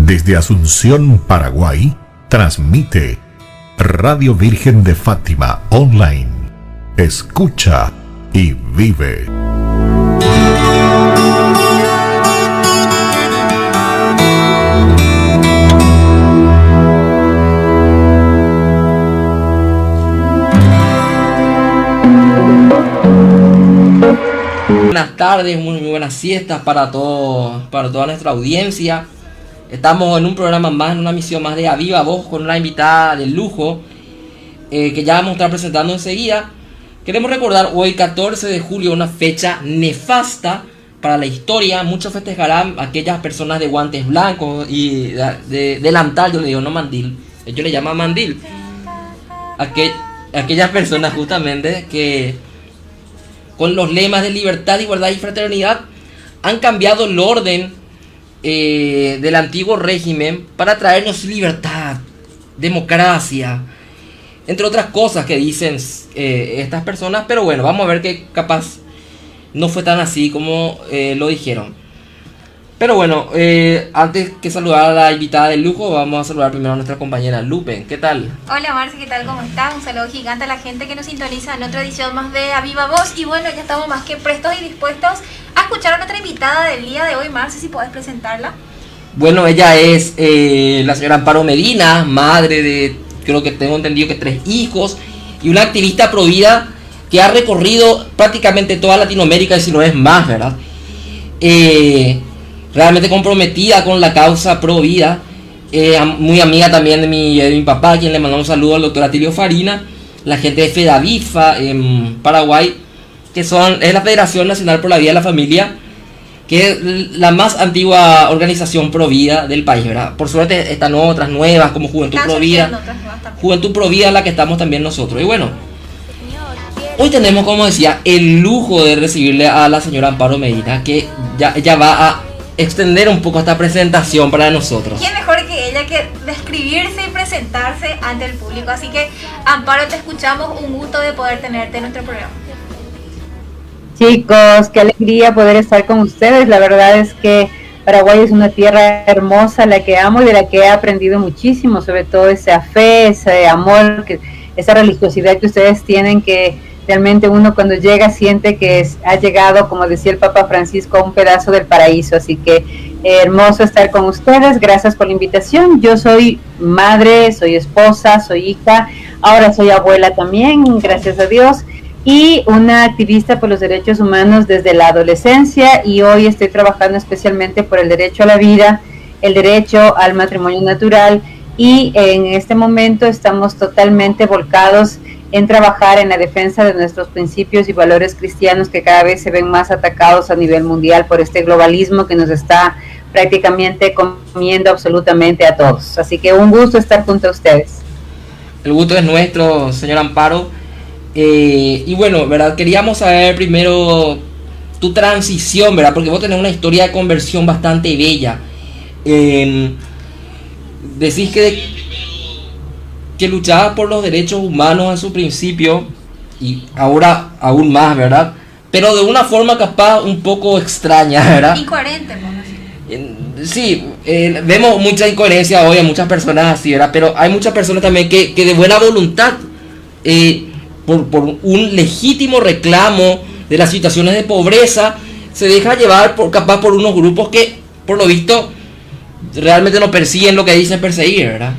Desde Asunción, Paraguay, transmite Radio Virgen de Fátima Online. Escucha y vive. Buenas tardes, muy buenas siestas para toda nuestra audiencia. Estamos en un programa más, en una misión más de A Viva Voz con una invitada de lujo que ya vamos a estar presentando enseguida. Queremos recordar hoy 14 de julio, una fecha nefasta para la historia. Muchos festejarán a aquellas personas de guantes blancos y de delantal, yo le digo no mandil, ellos le llaman mandil. Aquellas personas justamente que con los lemas de libertad, igualdad y fraternidad han cambiado el orden del antiguo régimen para traernos libertad, democracia, entre otras cosas que dicen estas personas. Pero bueno, vamos a ver que capaz no fue tan así como lo dijeron. Pero bueno, antes que saludar a la invitada de lujo, vamos a saludar primero a nuestra compañera Lupe. ¿Qué tal? Hola Marce, ¿qué tal? ¿Cómo estás? Un saludo gigante a la gente que nos sintoniza en otra edición más de A Viva Voz. Y bueno, ya estamos más que prestos y dispuestos a escuchar a nuestra invitada del día de hoy. Marce, si podés presentarla. Bueno, ella es la señora Amparo Medina, madre de, creo que tengo entendido que 3 hijos, y una activista pro vida que ha recorrido prácticamente toda Latinoamérica, y si no es más, ¿verdad? Realmente comprometida con la causa pro vida, muy amiga también de mi papá, a quien le mandamos un saludo al doctor Atilio Farina, la gente de FEDAVIFA en Paraguay, que es la Federación Nacional por la Vida y la Familia, que es la más antigua organización pro vida del país, ¿verdad? Por suerte están otras nuevas como Juventud Pro Vida, Juventud Pro Vida, en la que estamos también nosotros. Y bueno, hoy tenemos, como decía, el lujo de recibirle a la señora Amparo Medina, que ya va a extender un poco esta presentación para nosotros. ¿Quién mejor que ella que describirse y presentarse ante el público? Así que, Amparo, te escuchamos. Un gusto de poder tenerte en nuestro programa. Chicos, qué alegría poder estar con ustedes. La verdad es que Paraguay es una tierra hermosa, la que amo y de la que he aprendido muchísimo, sobre todo esa fe, ese amor, esa religiosidad que ustedes tienen, que realmente uno cuando llega siente que ha llegado, como decía el Papa Francisco, a un pedazo del paraíso. Así que hermoso estar con ustedes. Gracias por la invitación. Yo soy madre, soy esposa, soy hija, ahora soy abuela también, gracias a Dios, y una activista por los derechos humanos desde la adolescencia, y hoy estoy trabajando especialmente por el derecho a la vida, el derecho al matrimonio natural, y en este momento estamos totalmente volcados en trabajar en la defensa de nuestros principios y valores cristianos, que cada vez se ven más atacados a nivel mundial por este globalismo que nos está prácticamente comiendo absolutamente a todos. Así que un gusto estar junto a ustedes. El gusto es nuestro, señor Amparo. Y bueno, ¿verdad? Queríamos saber primero tu transición, ¿verdad? Porque vos tenés una historia de conversión bastante bella. Decís que luchabas por los derechos humanos en su principio, y ahora aún más, ¿verdad? Pero de una forma capaz un poco extraña, ¿verdad? Incoherente, sí, vemos mucha incoherencia hoy en muchas personas así, ¿verdad? Pero hay muchas personas también que de buena voluntad, por un legítimo reclamo de las situaciones de pobreza, se deja llevar capaz por unos grupos que, por lo visto, realmente no persiguen lo que dicen perseguir, ¿verdad?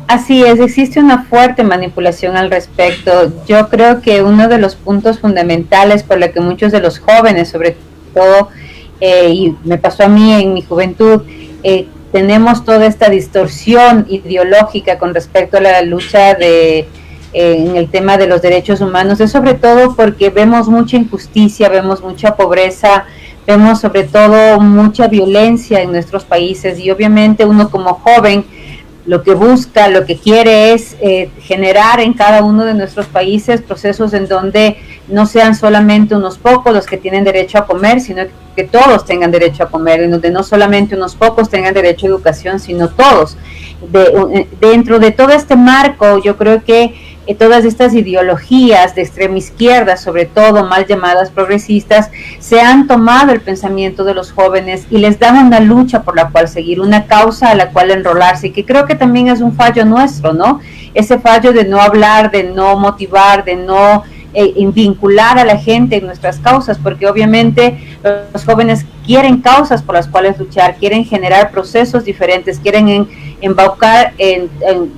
Así es, existe una fuerte manipulación al respecto. Yo creo que uno de los puntos fundamentales por lo que muchos de los jóvenes, sobre todo, y me pasó a mí en mi juventud, tenemos toda esta distorsión ideológica con respecto a la lucha en el tema de los derechos humanos, es sobre todo porque vemos mucha injusticia, vemos mucha pobreza, vemos sobre todo mucha violencia en nuestros países, y obviamente uno como joven lo que busca, lo que quiere es generar en cada uno de nuestros países procesos en donde no sean solamente unos pocos los que tienen derecho a comer, sino que todos tengan derecho a comer, en donde no solamente unos pocos tengan derecho a educación, sino todos. Dentro de todo este marco, yo creo que todas estas ideologías de extrema izquierda, sobre todo mal llamadas progresistas, se han tomado el pensamiento de los jóvenes y les dan una lucha por la cual seguir, una causa a la cual enrolarse, y que creo que también es un fallo nuestro, ¿no? Ese fallo de no hablar, de no motivar, de no vincular a la gente en nuestras causas, porque obviamente los jóvenes quieren causas por las cuales luchar, quieren generar procesos diferentes, quieren embaucar,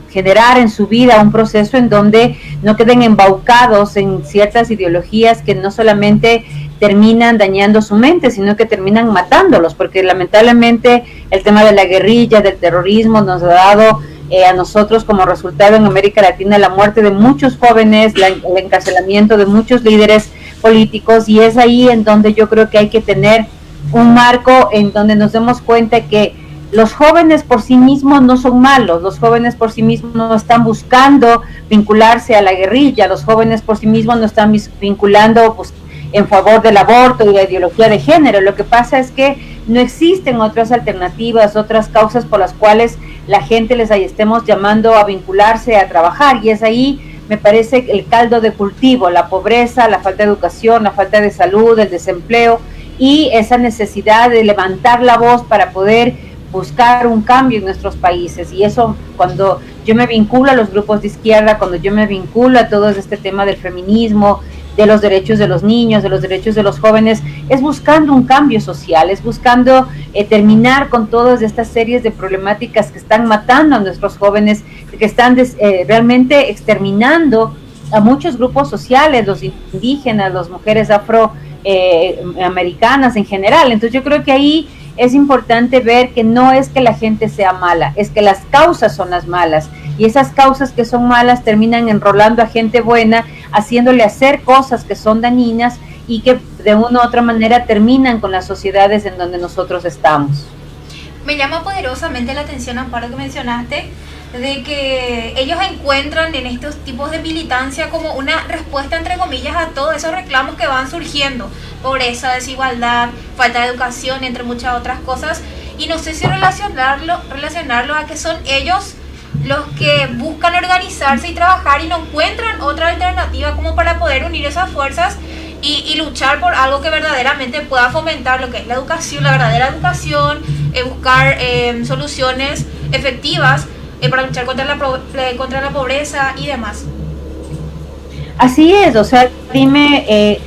generar en su vida un proceso en donde no queden embaucados en ciertas ideologías que no solamente terminan dañando su mente, sino que terminan matándolos, porque lamentablemente el tema de la guerrilla, del terrorismo nos ha dado a nosotros como resultado en América Latina la muerte de muchos jóvenes, el encarcelamiento de muchos líderes políticos, y es ahí en donde yo creo que hay que tener un marco en donde nos demos cuenta que los jóvenes por sí mismos no son malos, los jóvenes por sí mismos no están buscando vincularse a la guerrilla, los jóvenes por sí mismos no están vinculando pues, en favor del aborto y la ideología de género. Lo que pasa es que no existen otras alternativas, otras causas por las cuales la gente les estemos llamando a vincularse, a trabajar, y es ahí, me parece, el caldo de cultivo, la pobreza, la falta de educación, la falta de salud, el desempleo y esa necesidad de levantar la voz para poder buscar un cambio en nuestros países. Y eso, cuando yo me vinculo a los grupos de izquierda, cuando yo me vinculo a todo este tema del feminismo, de los derechos de los niños, de los derechos de los jóvenes, es buscando un cambio social, es buscando terminar con todas estas series de problemáticas que están matando a nuestros jóvenes, que están realmente exterminando a muchos grupos sociales, los indígenas, las mujeres afroamericanas en general. Entonces yo creo que ahí es importante ver que no es que la gente sea mala, es que las causas son las malas, y esas causas que son malas terminan enrolando a gente buena, haciéndole hacer cosas que son dañinas y que de una u otra manera terminan con las sociedades en donde nosotros estamos. Me llama poderosamente la atención, Amparo, que mencionaste de que ellos encuentran en estos tipos de militancia como una respuesta, entre comillas, a todos esos reclamos que van surgiendo: pobreza, desigualdad, falta de educación, entre muchas otras cosas. Y no sé si relacionarlo a que son ellos los que buscan organizarse y trabajar y no encuentran otra alternativa como para poder unir esas fuerzas y luchar por algo que verdaderamente pueda fomentar lo que es la educación, la verdadera educación, buscar soluciones efectivas para luchar contra la pobreza y demás. Así es, o sea, dime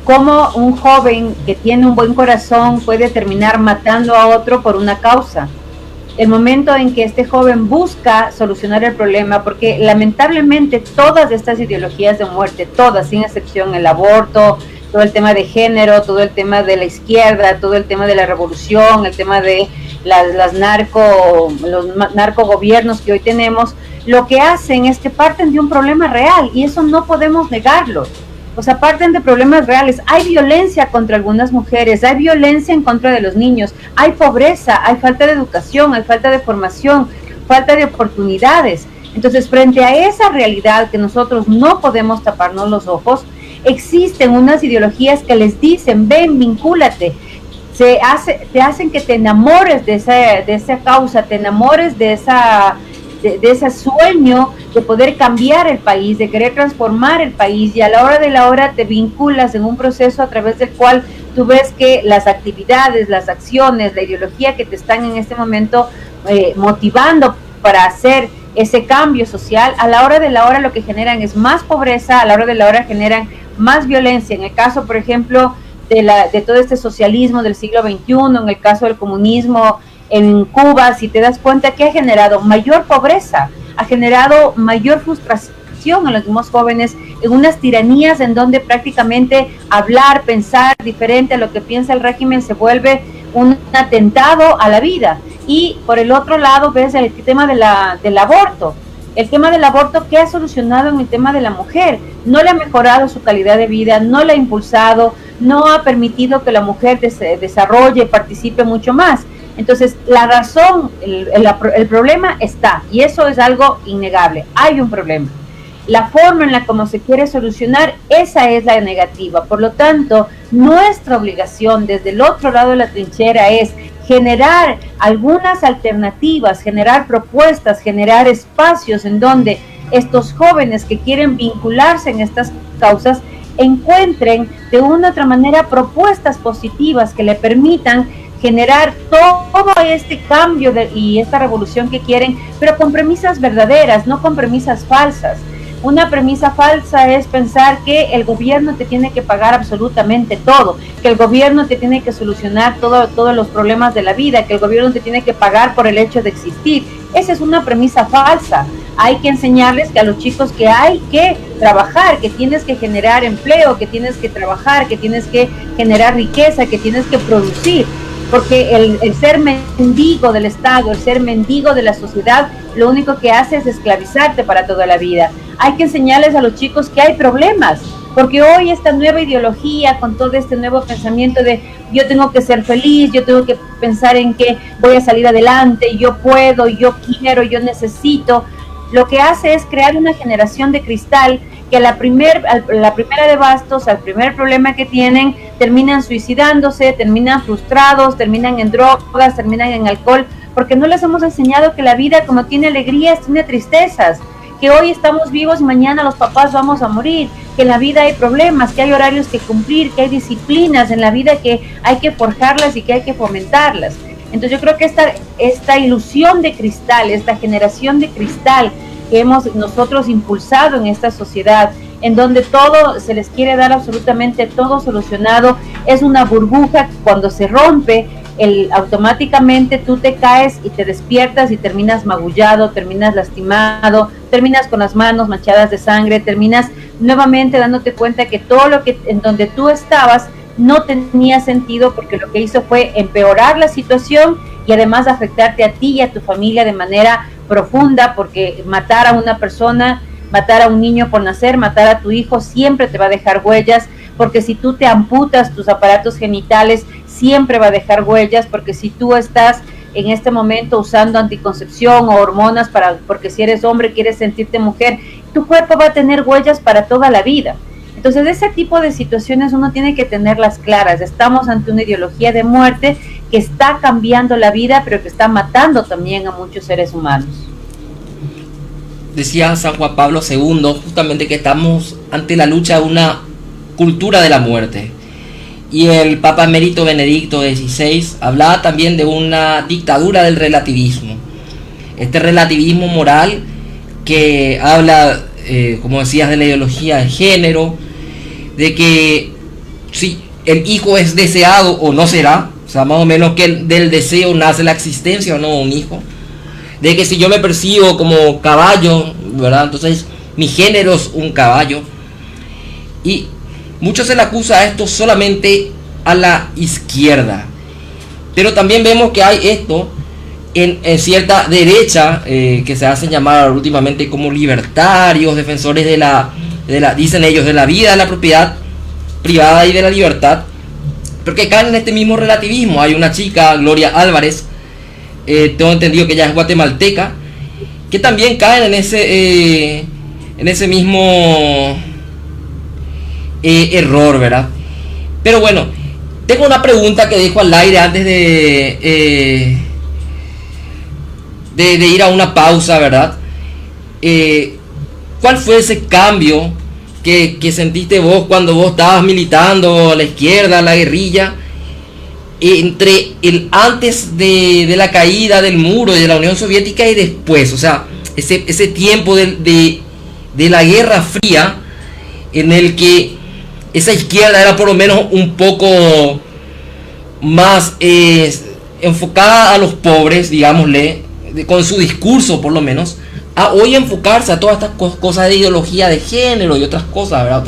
cómo un joven que tiene un buen corazón puede terminar matando a otro por una causa. El momento en que este joven busca solucionar el problema, porque lamentablemente todas estas ideologías de muerte, todas sin excepción, el aborto, todo el tema de género, todo el tema de la izquierda, todo el tema de la revolución, el tema de los narcogobiernos que hoy tenemos, lo que hacen es que parten de un problema real, y eso no podemos negarlo. O sea, parten de problemas reales. Hay violencia contra algunas mujeres, hay violencia en contra de los niños, hay pobreza, hay falta de educación, hay falta de formación, falta de oportunidades. Entonces, frente a esa realidad que nosotros no podemos taparnos los ojos, existen unas ideologías que les dicen: ven, vincúlate. Te hacen que te enamores de esa causa, te enamores de ese sueño de poder cambiar el país, de querer transformar el país, y a la hora de la hora te vinculas en un proceso a través del cual tú ves que las actividades, las acciones, la ideología que te están en este momento motivando para hacer ese cambio social, a la hora de la hora lo que generan es más pobreza, a la hora de la hora generan más violencia. En el caso, por ejemplo, de todo este socialismo del siglo XXI, en el caso del comunismo en Cuba, si te das cuenta que ha generado mayor pobreza, ha generado mayor frustración en los mismos jóvenes, en unas tiranías en donde prácticamente hablar, pensar diferente a lo que piensa el régimen se vuelve un atentado a la vida. Y por el otro lado ves el tema del aborto. El tema del aborto, ¿qué ha solucionado en el tema de la mujer? No le ha mejorado su calidad de vida, no le ha impulsado, no ha permitido que la mujer desarrolle, participe mucho más. Entonces, la razón, el problema está, y eso es algo innegable. Hay un problema. La forma en la como se quiere solucionar, esa es la negativa. Por lo tanto, nuestra obligación desde el otro lado de la trinchera es generar algunas alternativas, generar propuestas, generar espacios en donde estos jóvenes que quieren vincularse en estas causas encuentren de una u otra manera propuestas positivas que le permitan generar todo este cambio y esta revolución que quieren, pero con premisas verdaderas, no con premisas falsas. Una premisa falsa es pensar que el gobierno te tiene que pagar absolutamente todo, que el gobierno te tiene que solucionar todos los problemas de la vida, que el gobierno te tiene que pagar por el hecho de existir. Esa es una premisa falsa. Hay que enseñarles que a los chicos que hay que trabajar, que tienes que generar empleo, que tienes que trabajar, que tienes que generar riqueza, que tienes que producir. Porque el ser mendigo del Estado, el ser mendigo de la sociedad, lo único que hace es esclavizarte para toda la vida. Hay que enseñarles a los chicos que hay problemas, porque hoy esta nueva ideología, con todo este nuevo pensamiento de yo tengo que ser feliz, yo tengo que pensar en que voy a salir adelante, yo puedo, yo quiero, yo necesito, lo que hace es crear una generación de cristal que a la primera de bastos, al primer problema que tienen, terminan suicidándose, terminan frustrados, terminan en drogas, terminan en alcohol, porque no les hemos enseñado que la vida, como tiene alegrías, tiene tristezas, que hoy estamos vivos y mañana los papás vamos a morir, que en la vida hay problemas, que hay horarios que cumplir, que hay disciplinas en la vida que hay que forjarlas y que hay que fomentarlas. Entonces yo creo que esta ilusión de cristal, esta generación de cristal que hemos nosotros impulsado en esta sociedad, en donde todo se les quiere dar absolutamente todo solucionado, es una burbuja que cuando se rompe, automáticamente tú te caes y te despiertas y terminas magullado, terminas lastimado, terminas con las manos manchadas de sangre, terminas nuevamente dándote cuenta que todo lo que en donde tú estabas no tenía sentido, porque lo que hizo fue empeorar la situación y además afectarte a ti y a tu familia de manera profunda, porque matar a una persona, matar a un niño por nacer, matar a tu hijo siempre te va a dejar huellas, porque si tú te amputas tus aparatos genitales siempre va a dejar huellas, porque si tú estás en este momento usando anticoncepción o hormonas porque si eres hombre quieres sentirte mujer, tu cuerpo va a tener huellas para toda la vida. Entonces ese tipo de situaciones uno tiene que tenerlas claras. Estamos ante una ideología de muerte que está cambiando la vida, pero que está matando también a muchos seres humanos. Decía San Juan Pablo II justamente que estamos ante la lucha de una cultura de la muerte. Y el Papa Emérito Benedicto XVI hablaba también de una dictadura del relativismo. Este relativismo moral que habla, como decías, de la ideología de género, de que si el hijo es deseado o no será, o sea, más o menos que del deseo nace la existencia o no un hijo, de que si yo me percibo como caballo, ¿verdad? Entonces mi género es un caballo. Y mucho se le acusa a esto solamente a la izquierda, pero también vemos que hay esto en cierta derecha, que se hacen llamar últimamente como libertarios, defensores de la, dicen ellos, de la vida, de la propiedad privada y de la libertad, porque caen en este mismo relativismo. Hay una chica, Gloria Álvarez, tengo entendido que ella es guatemalteca, que también caen en ese mismo error, ¿verdad? Pero bueno, tengo una pregunta que dejo al aire antes de ir a una pausa, ¿verdad? ¿Cuál fue ese cambio que sentiste vos cuando vos estabas militando a la izquierda, a la guerrilla, entre el antes de la caída del muro y de la Unión Soviética y después? O sea, ese tiempo de la Guerra Fría, en el que esa izquierda era por lo menos un poco más enfocada a los pobres, digámosle, con su discurso por lo menos, a hoy enfocarse a todas estas cosas de ideología de género y otras cosas, ¿verdad?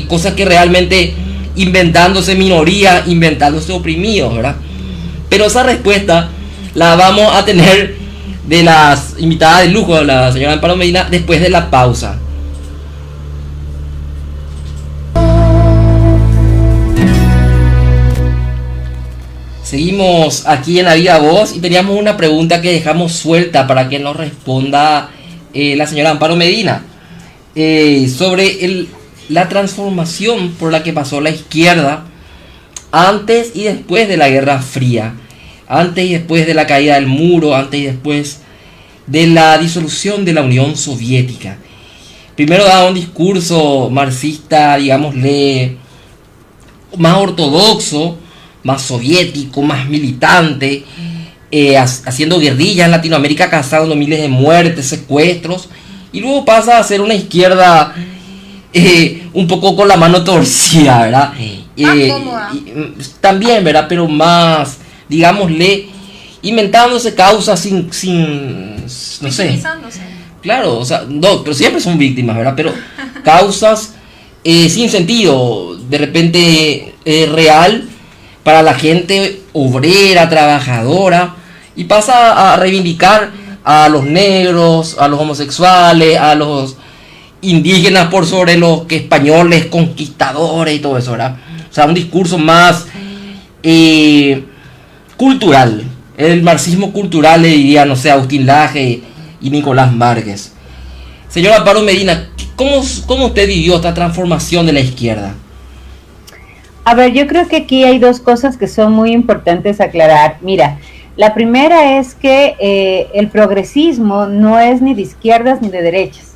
Cosas que realmente inventándose minoría, inventándose oprimidos, ¿verdad? Pero esa respuesta la vamos a tener de las invitadas de lujo, de la señora Amparo Medina, después de la pausa. Seguimos aquí en La Viva Voz y teníamos una pregunta que dejamos suelta para que nos responda la señora Amparo Medina, sobre la transformación por la que pasó la izquierda antes y después de la Guerra Fría, antes y después de la caída del muro, antes y después de la disolución de la Unión Soviética. Primero daba un discurso marxista, digámosle, más ortodoxo, más soviético, más militante, haciendo guerrillas en Latinoamérica, causando miles de muertes, secuestros, y luego pasa a ser una izquierda un poco con la mano torcida, ¿verdad? También, ¿verdad? Pero más, digámosle, inventándose causas sin no sé. Claro, o sea, no, pero siempre son víctimas, ¿verdad? Pero causas sin sentido, de repente real para la gente obrera, trabajadora, y pasa a reivindicar a los negros, a los homosexuales, a los indígenas por sobre los que españoles, conquistadores y todo eso, ¿verdad? O sea, un discurso más cultural. El marxismo cultural le diría, no sé, Agustín Laje y Nicolás Márquez. Señor Amparo Medina, ¿cómo usted vivió esta transformación de la izquierda? A ver, yo creo que aquí hay dos cosas que son muy importantes aclarar. Mira, la primera es que el progresismo no es ni de izquierdas ni de derechas.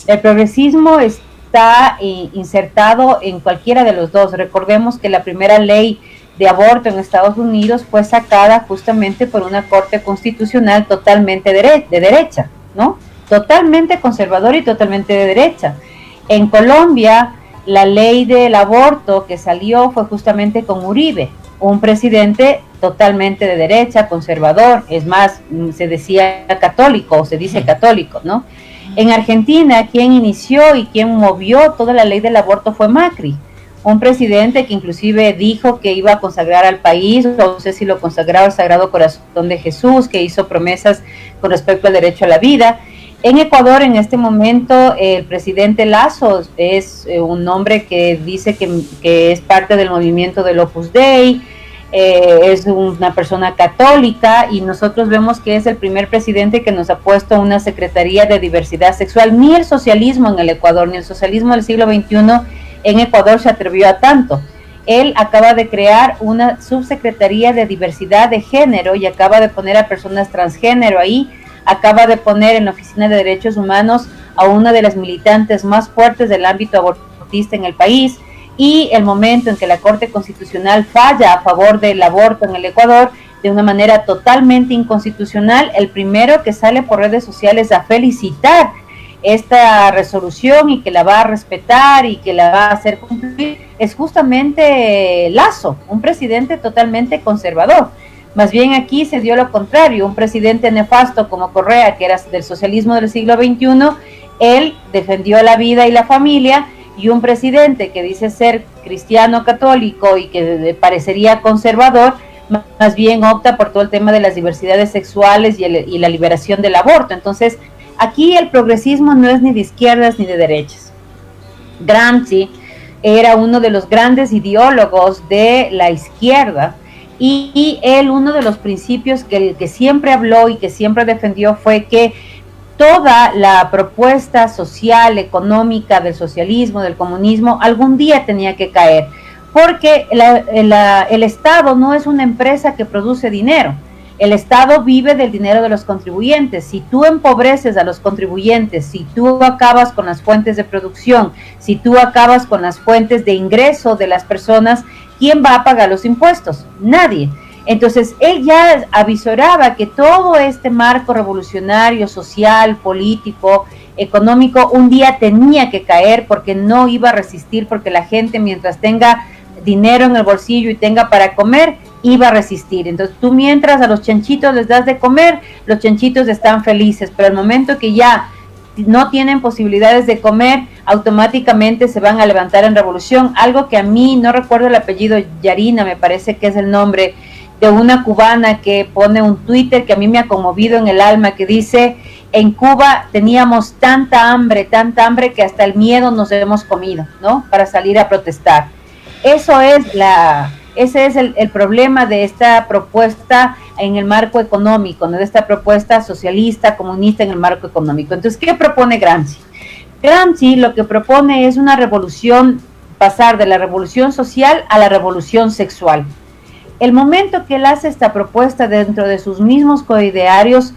El progresismo está insertado en cualquiera de los dos. Recordemos que la primera ley de aborto en Estados Unidos fue sacada justamente por una corte constitucional totalmente de derecha, ¿no? Totalmente conservadora y totalmente de derecha. En Colombia, la ley del aborto que salió fue justamente con Uribe, un presidente totalmente de derecha, conservador, es más, se decía católico, o se dice católico, ¿no? En Argentina, quien inició y quien movió toda la ley del aborto fue Macri, un presidente que inclusive dijo que iba a consagrar al país, no sé si lo consagraba al Sagrado Corazón de Jesús, que hizo promesas con respecto al derecho a la vida. En Ecuador, en este momento, el presidente Lasso es un hombre que dice que es parte del movimiento del Opus Dei, es una persona católica, y nosotros vemos que es el primer presidente que nos ha puesto una Secretaría de Diversidad Sexual. Ni el socialismo en el Ecuador, ni el socialismo del siglo XXI en Ecuador se atrevió a tanto. Él acaba de crear una subsecretaría de diversidad de género y acaba de poner a personas transgénero ahí, acaba de poner en la Oficina de Derechos Humanos a una de las militantes más fuertes del ámbito abortista en el país, y el momento en que la Corte Constitucional falla a favor del aborto en el Ecuador de una manera totalmente inconstitucional, el primero que sale por redes sociales a felicitar esta resolución y que la va a respetar y que la va a hacer cumplir es justamente Lasso, un presidente totalmente conservador. Más bien aquí se dio lo contrario, un presidente nefasto como Correa, que era del socialismo del siglo XXI, él defendió la vida y la familia, y un presidente que dice ser cristiano católico y que parecería conservador, más bien opta por todo el tema de las diversidades sexuales y la liberación del aborto. Entonces, aquí el progresismo no es ni de izquierdas ni de derechas. Gramsci era uno de los grandes ideólogos de la izquierda, y él, uno de los principios que siempre habló y que siempre defendió fue que toda la propuesta social, económica del socialismo, del comunismo, algún día tenía que caer, porque el Estado no es una empresa que produce dinero. El Estado vive del dinero de los contribuyentes. Si tú empobreces a los contribuyentes, si tú acabas con las fuentes de producción, si tú acabas con las fuentes de ingreso de las personas, ¿quién va a pagar los impuestos? Nadie. Entonces, él ya avisoraba que todo este marco revolucionario, social, político, económico, un día tenía que caer porque no iba a resistir, porque la gente, mientras tenga dinero en el bolsillo y tenga para comer, iba a resistir. Entonces, tú mientras a los chanchitos les das de comer, los chanchitos están felices, pero al momento que ya no tienen posibilidades de comer, automáticamente se van a levantar en revolución. Algo que a mí, no recuerdo el apellido, Yarina me parece que es el nombre, de una cubana que pone un Twitter que a mí me ha conmovido en el alma, que dice: en Cuba teníamos tanta hambre que hasta el miedo nos hemos comido, ¿no? Para salir a protestar. Ese es el problema de esta propuesta en el marco económico, ¿no? De esta propuesta socialista, comunista en el marco económico. Entonces, ¿qué propone Gramsci? Gramsci lo que propone es una revolución, pasar de la revolución social a la revolución sexual. El momento que él hace esta propuesta dentro de sus mismos coidearios,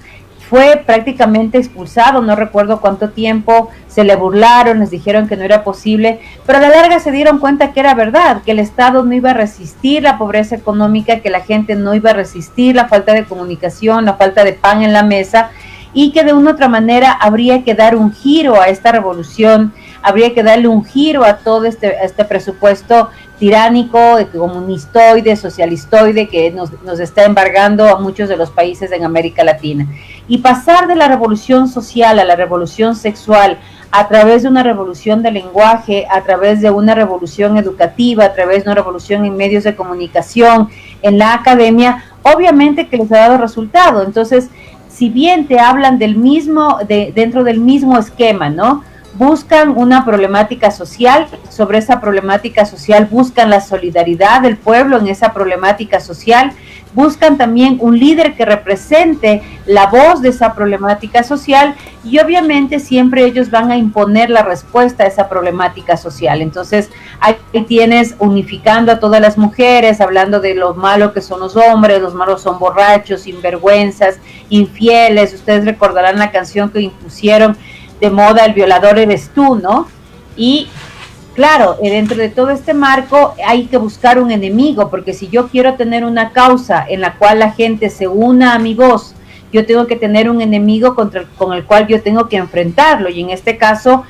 fue prácticamente expulsado, no recuerdo cuánto tiempo, se le burlaron, les dijeron que no era posible, pero a la larga se dieron cuenta que era verdad, que el Estado no iba a resistir la pobreza económica, que la gente no iba a resistir la falta de comunicación, la falta de pan en la mesa, y que de una u otra manera habría que dar un giro a esta revolución, habría que darle un giro a todo este presupuesto tiránico, comunistoide, socialistoide que nos está embargando a muchos de los países en América Latina. Y pasar de la revolución social a la revolución sexual a través de una revolución de lenguaje, a través de una revolución educativa, a través de una revolución en medios de comunicación, en la academia, obviamente que les ha dado resultado. Entonces, si bien te hablan del mismo, dentro del mismo esquema, ¿no? Buscan una problemática social, sobre esa problemática social buscan la solidaridad del pueblo en esa problemática social, buscan también un líder que represente la voz de esa problemática social y obviamente siempre ellos van a imponer la respuesta a esa problemática social. Entonces ahí tienes unificando a todas las mujeres, hablando de lo malo que son los hombres, los malos son borrachos, sinvergüenzas, infieles. Ustedes recordarán la canción que impusieron de moda, el violador eres tú, ¿no? Y claro, dentro de todo este marco hay que buscar un enemigo, porque si yo quiero tener una causa en la cual la gente se una a mi voz, yo tengo que tener un enemigo con el cual yo tengo que enfrentarlo, y en este caso,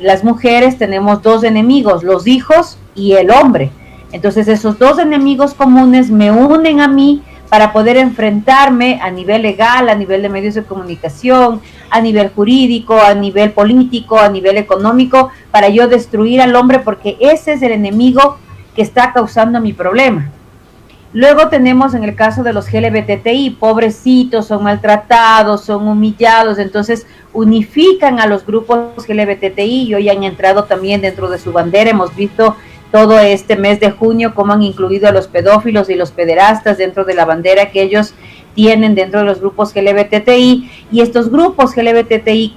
las mujeres tenemos dos enemigos, los hijos y el hombre. Entonces esos dos enemigos comunes me unen a mí para poder enfrentarme a nivel legal, a nivel de medios de comunicación, a nivel jurídico, a nivel político, a nivel económico, para yo destruir al hombre, porque ese es el enemigo que está causando mi problema. Luego tenemos en el caso de los LGBTI, pobrecitos, son maltratados, son humillados, entonces unifican a los grupos LGBTI y hoy han entrado también dentro de su bandera. Hemos visto todo este mes de junio cómo han incluido a los pedófilos y los pederastas dentro de la bandera que ellos tienen dentro de los grupos LGBTI, y estos grupos LGBTIQ+,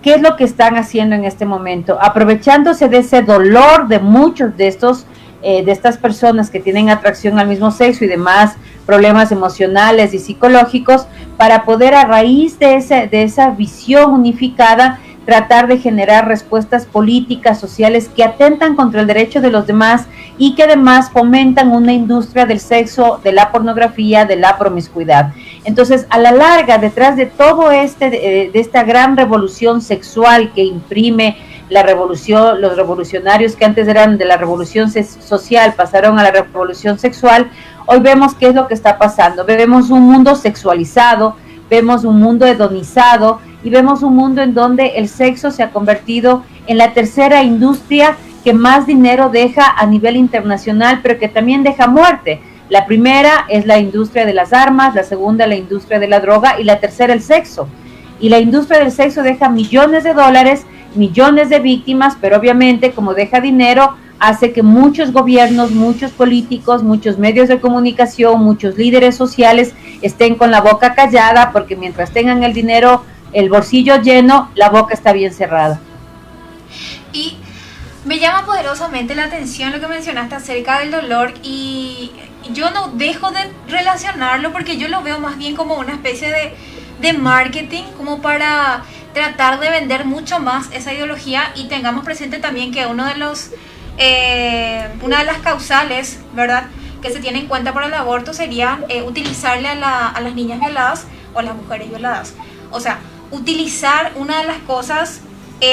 ¿qué es lo que están haciendo en este momento? Aprovechándose de ese dolor de muchos de estas personas que tienen atracción al mismo sexo y demás problemas emocionales y psicológicos, para poder a raíz de esa visión unificada tratar de generar respuestas políticas, sociales que atentan contra el derecho de los demás y que además fomentan una industria del sexo, de la pornografía, de la promiscuidad. Entonces, a la larga, detrás de todo de esta gran revolución sexual que imprime la revolución, los revolucionarios que antes eran de la revolución social pasaron a la revolución sexual, hoy vemos qué es lo que está pasando. Vemos un mundo sexualizado, vemos un mundo hedonizado y vemos un mundo en donde el sexo se ha convertido en la tercera industria que más dinero deja a nivel internacional, pero que también deja muerte. La primera es la industria de las armas, la segunda la industria de la droga y la tercera el sexo. Y la industria del sexo deja millones de dólares, millones de víctimas, pero obviamente como deja dinero, hace que muchos gobiernos, muchos políticos, muchos medios de comunicación, muchos líderes sociales estén con la boca callada, porque mientras tengan el dinero, el bolsillo lleno, la boca está bien cerrada. Y me llama poderosamente la atención lo que mencionaste acerca del dolor, y yo no dejo de relacionarlo porque yo lo veo más bien como una especie de marketing, como para tratar de vender mucho más esa ideología. Y tengamos presente también que una de las causales, ¿verdad?, que se tiene en cuenta para el aborto sería utilizarle a las niñas violadas o a las mujeres violadas. O sea, utilizar una de las cosas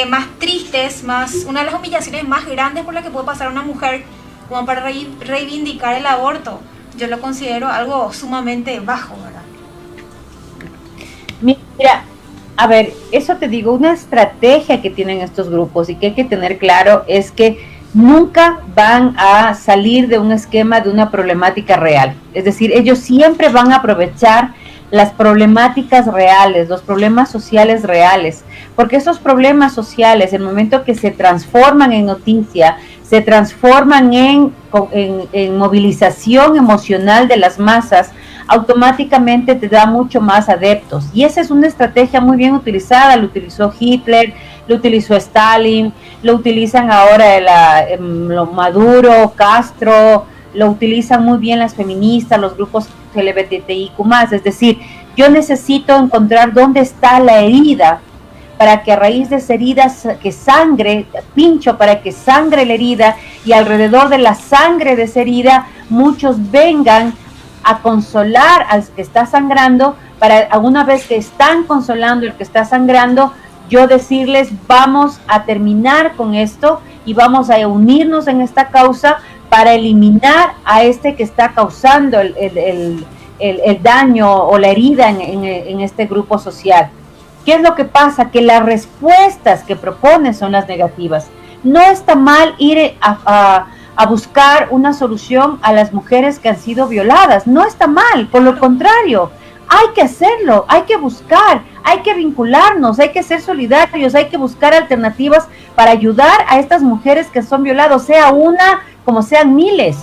más tristes, una de las humillaciones más grandes por las que puede pasar una mujer, como para reivindicar el aborto. Yo lo considero algo sumamente bajo, ¿verdad? Mira, a ver, eso te digo, una estrategia que tienen estos grupos y que hay que tener claro es que nunca van a salir de un esquema de una problemática real. Es decir, ellos siempre van a aprovechar las problemáticas reales, los problemas sociales reales, porque esos problemas sociales, en el momento que se transforman en noticia, se transforman en movilización emocional de las masas, automáticamente te da mucho más adeptos. Y esa es una estrategia muy bien utilizada, lo utilizó Hitler, lo utilizó Stalin, lo utilizan ahora lo Maduro, Castro, lo utilizan muy bien las feministas, los grupos LGBTIQ+. Es decir, Yo necesito encontrar dónde está la herida, para que a raíz de esa herida que sangre, pincho para que sangre la herida, y alrededor de la sangre de esa herida muchos vengan a consolar al que está sangrando, para una vez que están consolando el que está sangrando, yo decirles vamos a terminar con esto y vamos a unirnos en esta causa para eliminar a este que está causando el daño o la herida en este grupo social. ¿Qué es lo que pasa? Que las respuestas que proponen son las negativas. No está mal ir a buscar una solución a las mujeres que han sido violadas. No está mal, por lo contrario. Hay que hacerlo, hay que buscar, hay que vincularnos, hay que ser solidarios, hay que buscar alternativas para ayudar a estas mujeres que son violadas, sea una como sean miles,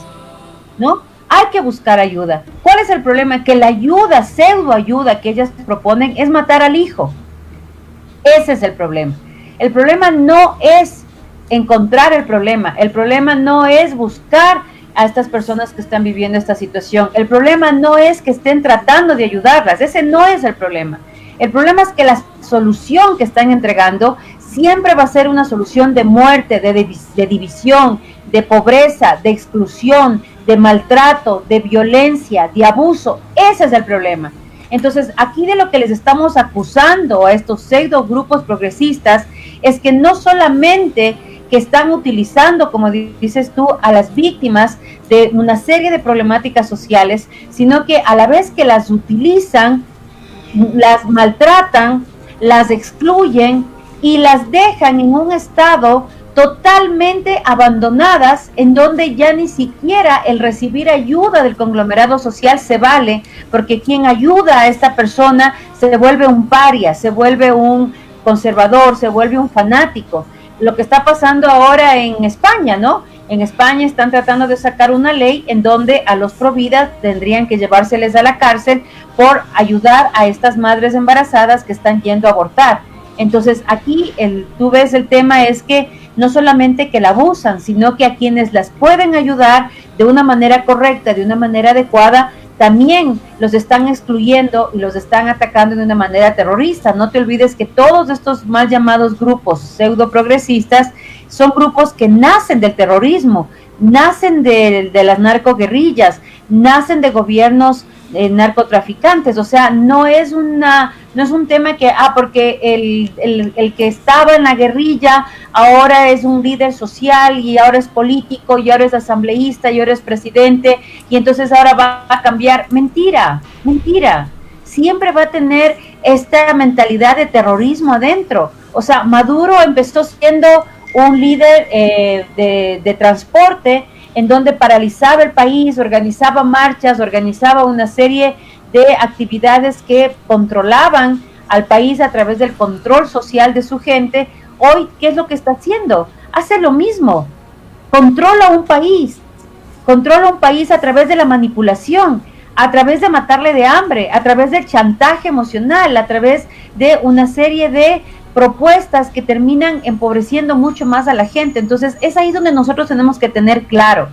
¿no? Hay que buscar ayuda. ¿Cuál es el problema? Que la ayuda, pseudo ayuda que ellas proponen es matar al hijo. Ese es el problema. El problema no es encontrar el problema no es buscar a estas personas que están viviendo esta situación. El problema no es que estén tratando de ayudarlas, ese no es el problema. El problema es que la solución que están entregando siempre va a ser una solución de muerte, de división, de pobreza, de exclusión, de maltrato, de violencia, de abuso. Ese es el problema. Entonces, aquí de lo que les estamos acusando a estos pseudo grupos progresistas es que no solamente que están utilizando, como dices tú, a las víctimas de una serie de problemáticas sociales, sino que a la vez que las utilizan, las maltratan, las excluyen y las dejan en un estado totalmente abandonadas, en donde ya ni siquiera el recibir ayuda del conglomerado social se vale, porque quien ayuda a esta persona se vuelve un paria, se vuelve un conservador, se vuelve un fanático. Lo que está pasando ahora en España, ¿no? En España están tratando de sacar una ley en donde a los providas tendrían que llevárseles a la cárcel por ayudar a estas madres embarazadas que están yendo a abortar. Entonces aquí tú ves el tema es que no solamente que la abusan, sino que a quienes las pueden ayudar de una manera correcta, de una manera adecuada, también los están excluyendo y los están atacando de una manera terrorista. No te olvides que todos estos mal llamados grupos pseudo progresistas son grupos que nacen del terrorismo, nacen de las narcoguerrillas, nacen de gobiernos narcotraficantes. O sea, no es un tema que porque el que estaba en la guerrilla ahora es un líder social y ahora es político y ahora es asambleísta y ahora es presidente y entonces ahora va a cambiar. Mentira, siempre va a tener esta mentalidad de terrorismo adentro. O sea, Maduro empezó siendo un líder de transporte, en donde paralizaba el país, organizaba marchas, organizaba una serie de actividades que controlaban al país a través del control social de su gente. Hoy, ¿qué es lo que está haciendo? Hace lo mismo, controla un país a través de la manipulación, a través de matarle de hambre, a través del chantaje emocional, a través de una serie de propuestas que terminan empobreciendo mucho más a la gente. Entonces es ahí donde nosotros tenemos que tener claro,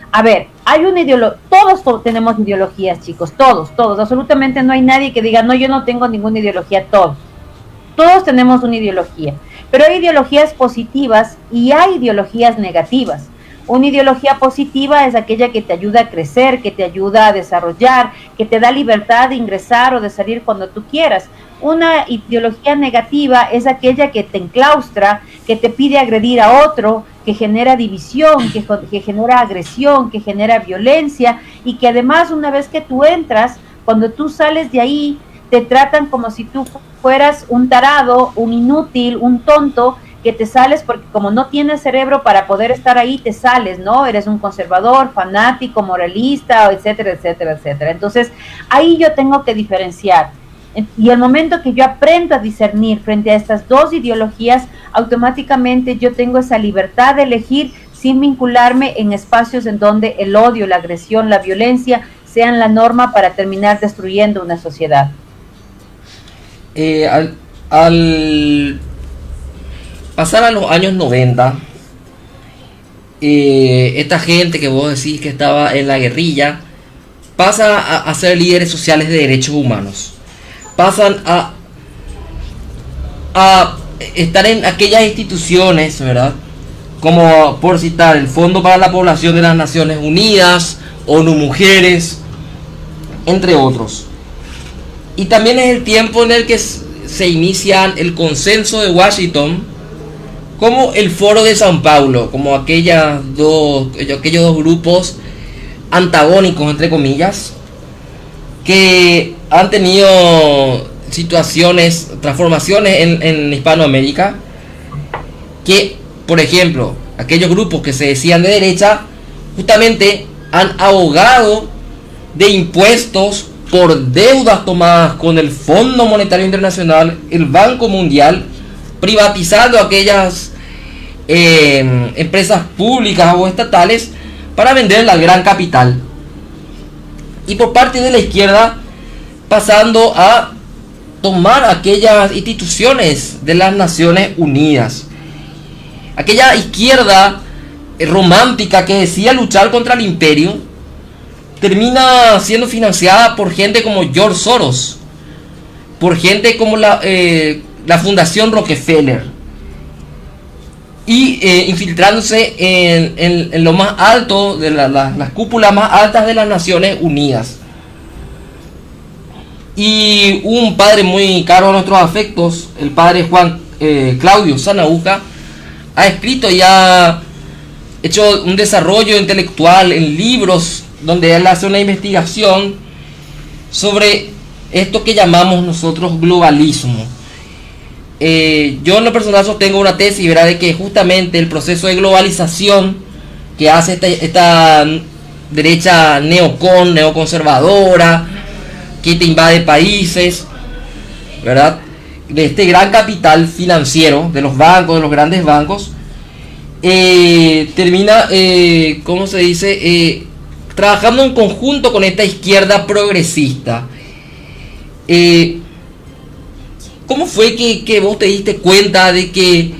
a ver, hay una ideología, todos tenemos ideologías, chicos, todos, absolutamente no hay nadie que diga, no, yo no tengo ninguna ideología, todos tenemos una ideología, pero hay ideologías positivas y hay ideologías negativas. Una ideología positiva es aquella que te ayuda a crecer, que te ayuda a desarrollar, que te da libertad de ingresar o de salir cuando tú quieras. Una ideología negativa es aquella que te enclaustra, que te pide agredir a otro, que genera división, que genera agresión, que genera violencia y que además una vez que tú entras, cuando tú sales de ahí, te tratan como si tú fueras un tarado, un inútil, un tonto, que te sales porque como no tienes cerebro para poder estar ahí, te sales, ¿no? Eres un conservador, fanático, moralista, etcétera, etcétera, etcétera. Entonces, ahí yo tengo que diferenciar. Y el momento que yo aprendo a discernir frente a estas dos ideologías, automáticamente yo tengo esa libertad de elegir sin vincularme en espacios en donde el odio, la agresión, la violencia sean la norma para terminar destruyendo una sociedad. Al pasar a los años 90, esta gente que vos decís que estaba en la guerrilla pasa a ser líderes sociales de derechos humanos. pasan a estar en aquellas instituciones, ¿verdad? Como por citar el Fondo para la Población de las Naciones Unidas, ONU Mujeres, entre otros. Y también es el tiempo en el que se inician el Consenso de Washington, como el Foro de San Paulo, como aquellos dos grupos antagónicos, entre comillas, que han tenido situaciones, transformaciones en Hispanoamérica, que, por ejemplo, aquellos grupos que se decían de derecha, justamente han abogado de impuestos por deudas tomadas con el Fondo Monetario Internacional, el Banco Mundial, privatizando aquellas empresas públicas o estatales para venderla al gran capital. Y por parte de la izquierda, pasando a tomar aquellas instituciones de las Naciones Unidas. Aquella izquierda romántica que decía luchar contra el imperio, termina siendo financiada por gente como George Soros, por gente como la Fundación Rockefeller, y infiltrándose en lo más alto de las cúpulas más altas de las Naciones Unidas. Y un padre muy caro a nuestros afectos, el padre Juan Claudio Sanauca, ha escrito y ha hecho un desarrollo intelectual en libros donde él hace una investigación sobre esto que llamamos nosotros globalismo. Yo en lo personal sostengo una tesis, ¿verdad?, de que justamente el proceso de globalización que hace esta derecha neoconservadora, que te invade países, ¿verdad?, de este gran capital financiero, de los bancos, de los grandes bancos, termina, ¿cómo se dice?, trabajando en conjunto con esta izquierda progresista. ¿Cómo fue que vos te diste cuenta de que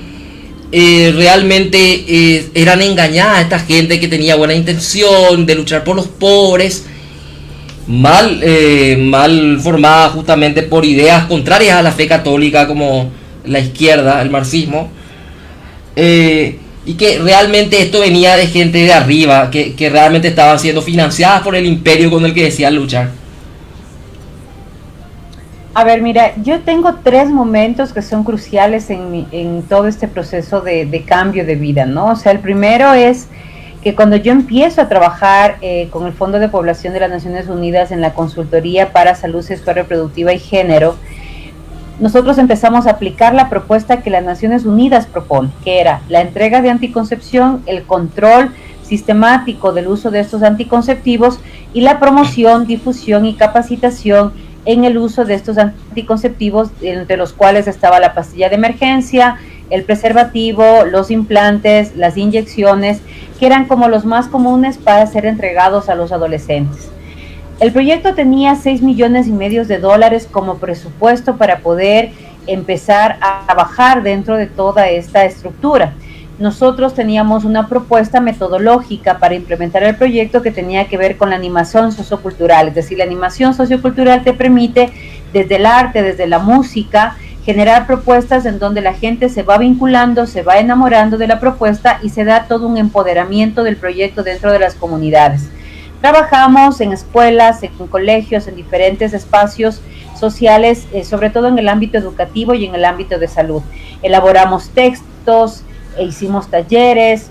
realmente eran engañadas esta gente que tenía buena intención de luchar por los pobres, mal formada justamente por ideas contrarias a la fe católica como la izquierda, el marxismo, y que realmente esto venía de gente de arriba, que realmente estaban siendo financiadas por el imperio con el que decían luchar? A ver, mira, yo tengo 3 momentos que son cruciales en todo este proceso de cambio de vida, ¿no? O sea, el primero es que cuando yo empiezo a trabajar con el Fondo de Población de las Naciones Unidas en la consultoría para salud sexual reproductiva y género, nosotros empezamos a aplicar la propuesta que las Naciones Unidas propone, que era la entrega de anticoncepción, el control sistemático del uso de estos anticonceptivos y la promoción, difusión y capacitación en el uso de estos anticonceptivos, entre los cuales estaba la pastilla de emergencia, el preservativo, los implantes, las inyecciones, que eran como los más comunes para ser entregados a los adolescentes. El proyecto tenía $6,5 millones como presupuesto para poder empezar a trabajar dentro de toda esta estructura. Nosotros teníamos una propuesta metodológica para implementar el proyecto que tenía que ver con la animación sociocultural, es decir, la animación sociocultural te permite desde el arte, desde la música, generar propuestas en donde la gente se va vinculando, se va enamorando de la propuesta y se da todo un empoderamiento del proyecto dentro de las comunidades. Trabajamos en escuelas, en colegios, en diferentes espacios sociales, sobre todo en el ámbito educativo y en el ámbito de salud. Elaboramos textos, hicimos talleres.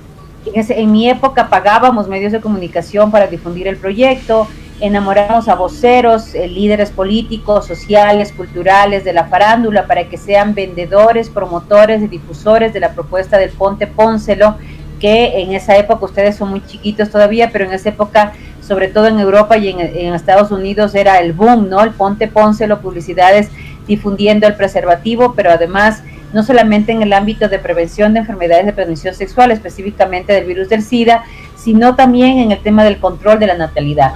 En mi época pagábamos medios de comunicación para difundir el proyecto, enamoramos a voceros, líderes políticos, sociales, culturales, de la farándula, para que sean vendedores, promotores y difusores de la propuesta del Ponte Pónselo, que en esa época, ustedes son muy chiquitos todavía, pero en esa época, sobre todo en Europa y en Estados Unidos, era el boom, ¿no? El Ponte Pónselo, publicidades difundiendo el preservativo, pero además no solamente en el ámbito de prevención de enfermedades de transmisión sexual, específicamente del virus del SIDA, sino también en el tema del control de la natalidad.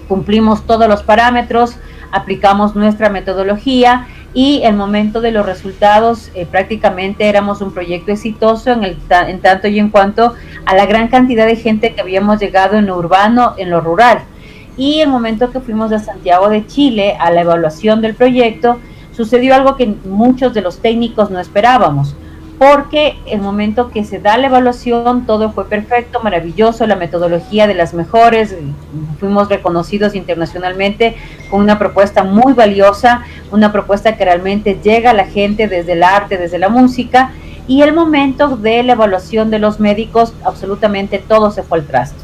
Cumplimos todos los parámetros, aplicamos nuestra metodología y el momento de los resultados prácticamente éramos un proyecto exitoso en tanto y en cuanto a la gran cantidad de gente que habíamos llegado en lo urbano, en lo rural. y el momento que fuimos a Santiago de Chile a la evaluación del proyecto, sucedió algo que muchos de los técnicos no esperábamos, porque el momento que se da la evaluación todo fue perfecto, maravilloso, la metodología de las mejores, fuimos reconocidos internacionalmente con una propuesta muy valiosa, una propuesta que realmente llega a la gente desde el arte, desde la música, y el momento de la evaluación de los médicos, absolutamente todo se fue al traste.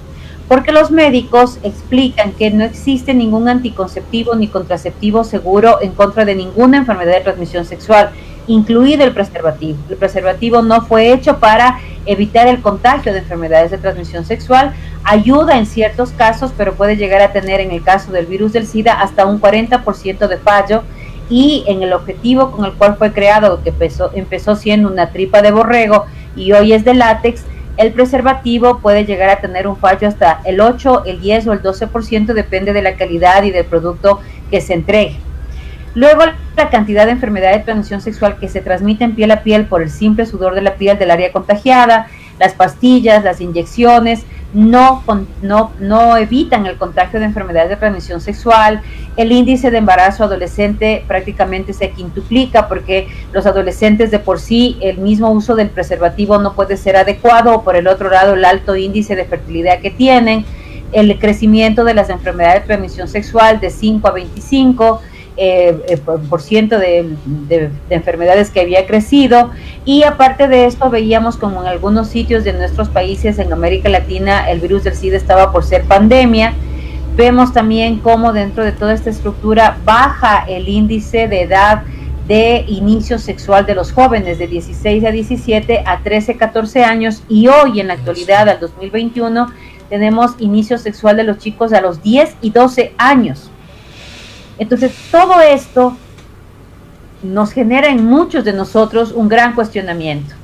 Porque los médicos explican que no existe ningún anticonceptivo ni contraceptivo seguro en contra de ninguna enfermedad de transmisión sexual, incluido el preservativo. El preservativo no fue hecho para evitar el contagio de enfermedades de transmisión sexual, ayuda en ciertos casos, pero puede llegar a tener, en el caso del virus del SIDA, hasta un 40% de fallo, y en el objetivo con el cual fue creado, que empezó siendo una tripa de borrego y hoy es de látex, el preservativo puede llegar a tener un fallo hasta el 8, el 10 o el 12%, depende de la calidad y del producto que se entregue. Luego, la cantidad de enfermedades de transmisión sexual que se transmiten piel a piel por el simple sudor de la piel del área contagiada, las pastillas, las inyecciones, no evitan el contagio de enfermedades de transmisión sexual. El índice de embarazo adolescente prácticamente se quintuplica porque los adolescentes de por sí, el mismo uso del preservativo no puede ser adecuado, o por el otro lado el alto índice de fertilidad que tienen, el crecimiento de las enfermedades de transmisión sexual de 5 a 25%, por ciento de enfermedades que había crecido, y aparte de esto veíamos como en algunos sitios de nuestros países en América Latina el virus del SIDA estaba por ser pandemia. Vemos también cómo dentro de toda esta estructura baja el índice de edad de inicio sexual de los jóvenes de 16 a 17 a 13, 14 años, y hoy en la actualidad, al 2021, tenemos inicio sexual de los chicos a los 10 y 12 años. Entonces, todo esto nos genera en muchos de nosotros un gran cuestionamiento.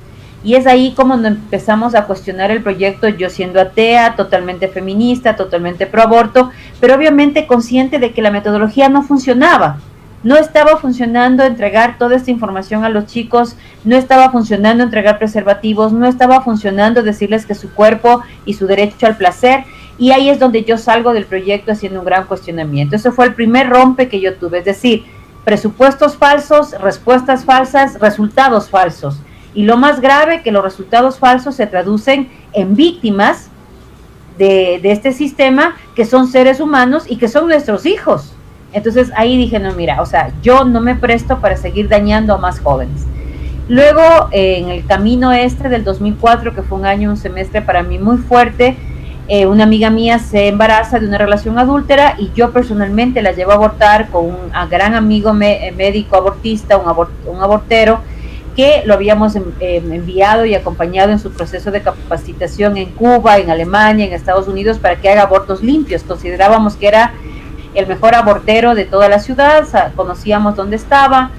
Y es ahí como empezamos a cuestionar el proyecto, yo siendo atea, totalmente feminista, totalmente pro aborto, pero obviamente consciente de que la metodología no funcionaba. No estaba funcionando entregar toda esta información a los chicos, no estaba funcionando entregar preservativos, no estaba funcionando decirles que su cuerpo y su derecho al placer. Y ahí es donde yo salgo del proyecto haciendo un gran cuestionamiento. Ese fue el primer rompe que yo tuve, es decir, presupuestos falsos, respuestas falsas, resultados falsos. Y lo más grave, que los resultados falsos se traducen en víctimas de este sistema, que son seres humanos y que son nuestros hijos. Entonces ahí dije, no, mira, o sea, yo no me presto para seguir dañando a más jóvenes. Luego, en el camino del 2004, que fue un semestre para mí muy fuerte, una amiga mía se embaraza de una relación adúltera y yo personalmente la llevo a abortar con un gran amigo médico abortista, un abortero, que lo habíamos enviado y acompañado en su proceso de capacitación en Cuba, en Alemania, en Estados Unidos, para que haga abortos limpios. Considerábamos que era el mejor abortero de toda la ciudad, conocíamos dónde estaba,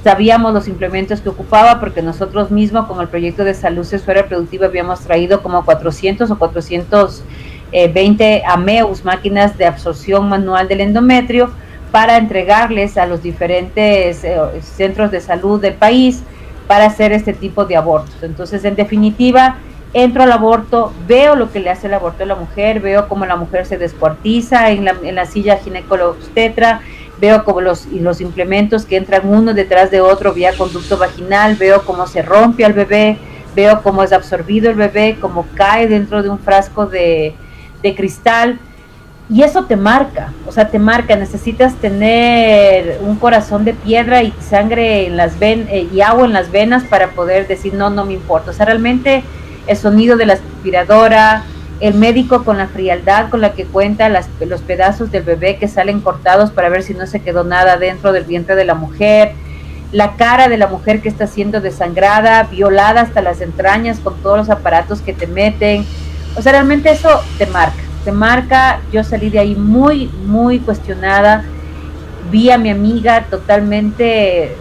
sabíamos los implementos que ocupaba, porque nosotros mismos con el proyecto de salud sexual reproductiva habíamos traído como 400 o 420 AMEUS, máquinas de absorción manual del endometrio, para entregarles a los diferentes centros de salud del país para hacer este tipo de abortos. Entonces, en definitiva, entro al aborto, veo lo que le hace el aborto a la mujer, veo cómo la mujer se descuartiza en la silla ginecobstetra, veo como los implementos que entran uno detrás de otro vía conducto vaginal, veo cómo se rompe al bebé, veo cómo es absorbido el bebé, cómo cae dentro de un frasco de cristal, y eso te marca, necesitas tener un corazón de piedra y sangre en las venas y agua en las venas para poder decir no me importa. O sea, realmente el sonido de la aspiradora, el médico con la frialdad con la que cuenta los pedazos del bebé que salen cortados para ver si no se quedó nada dentro del vientre de la mujer, la cara de la mujer que está siendo desangrada, violada hasta las entrañas con todos los aparatos que te meten. O sea, realmente eso te marca. Yo salí de ahí muy, muy cuestionada, vi a mi amiga totalmente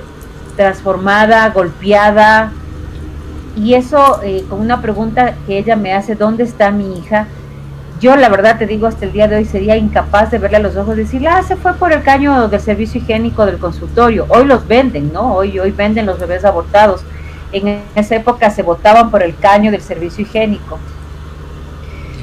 transformada, golpeada, y eso con una pregunta que ella me hace, ¿dónde está mi hija? Yo la verdad te digo, hasta el día de hoy sería incapaz de verle a los ojos y decirle, se fue por el caño del servicio higiénico del consultorio. Hoy los venden, ¿no? Hoy venden los bebés abortados. En esa época se botaban por el caño del servicio higiénico.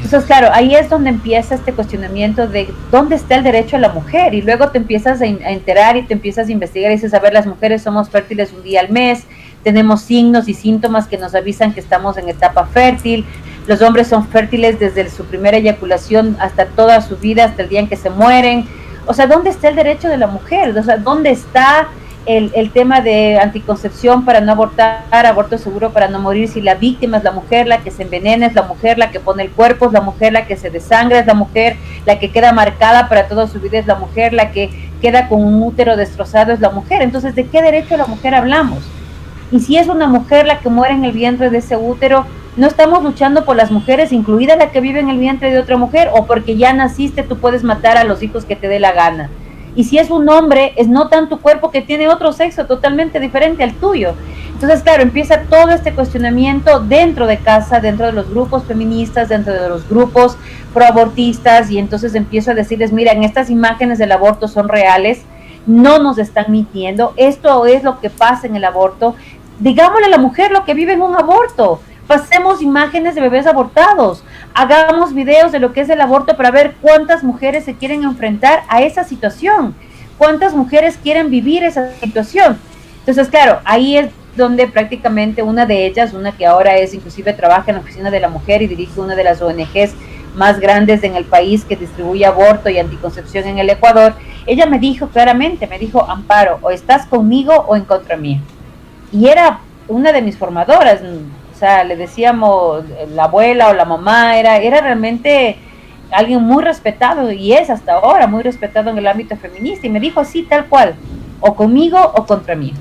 Entonces, claro, ahí es donde empieza este cuestionamiento de dónde está el derecho a la mujer, y luego te empiezas a enterar y te empiezas a investigar y dices, a ver, las mujeres somos fértiles un día al mes, tenemos signos y síntomas que nos avisan que estamos en etapa fértil, los hombres son fértiles desde su primera eyaculación hasta toda su vida, hasta el día en que se mueren. O sea, ¿dónde está el derecho de la mujer? O sea, ¿dónde está el tema de anticoncepción para no abortar, aborto seguro para no morir, si la víctima es la mujer, la que se envenena, es la mujer la que pone el cuerpo, es la mujer la que se desangra, es la mujer la que queda marcada para toda su vida, es la mujer la que queda con un útero destrozado, es la mujer? Entonces, ¿de qué derecho a la mujer hablamos? Y si es una mujer la que muere en el vientre de ese útero, no estamos luchando por las mujeres, incluida la que vive en el vientre de otra mujer, o porque ya naciste tú puedes matar a los hijos que te dé la gana. Y si es un hombre, es no tan tu cuerpo que tiene otro sexo totalmente diferente al tuyo. Entonces, claro, empieza todo este cuestionamiento dentro de casa, dentro de los grupos feministas, dentro de los grupos proabortistas, y entonces empiezo a decirles, miren, estas imágenes del aborto son reales, no nos están mintiendo, esto es lo que pasa en el aborto. Digámosle a la mujer lo que vive en un aborto, pasemos imágenes de bebés abortados, hagamos videos de lo que es el aborto para ver cuántas mujeres se quieren enfrentar a esa situación, cuántas mujeres quieren vivir esa situación. Entonces, claro, ahí es donde prácticamente una de ellas, una que ahora es, inclusive trabaja en la Oficina de la Mujer y dirige una de las ONGs más grandes en el país que distribuye aborto y anticoncepción en el Ecuador, ella me dijo claramente, me dijo, Amparo, o estás conmigo o en contra mía. Y era una de mis formadoras, o sea, le decíamos la abuela o la mamá, era realmente alguien muy respetado, y es hasta ahora muy respetado en el ámbito feminista, y me dijo así, tal cual, o conmigo o contra mí.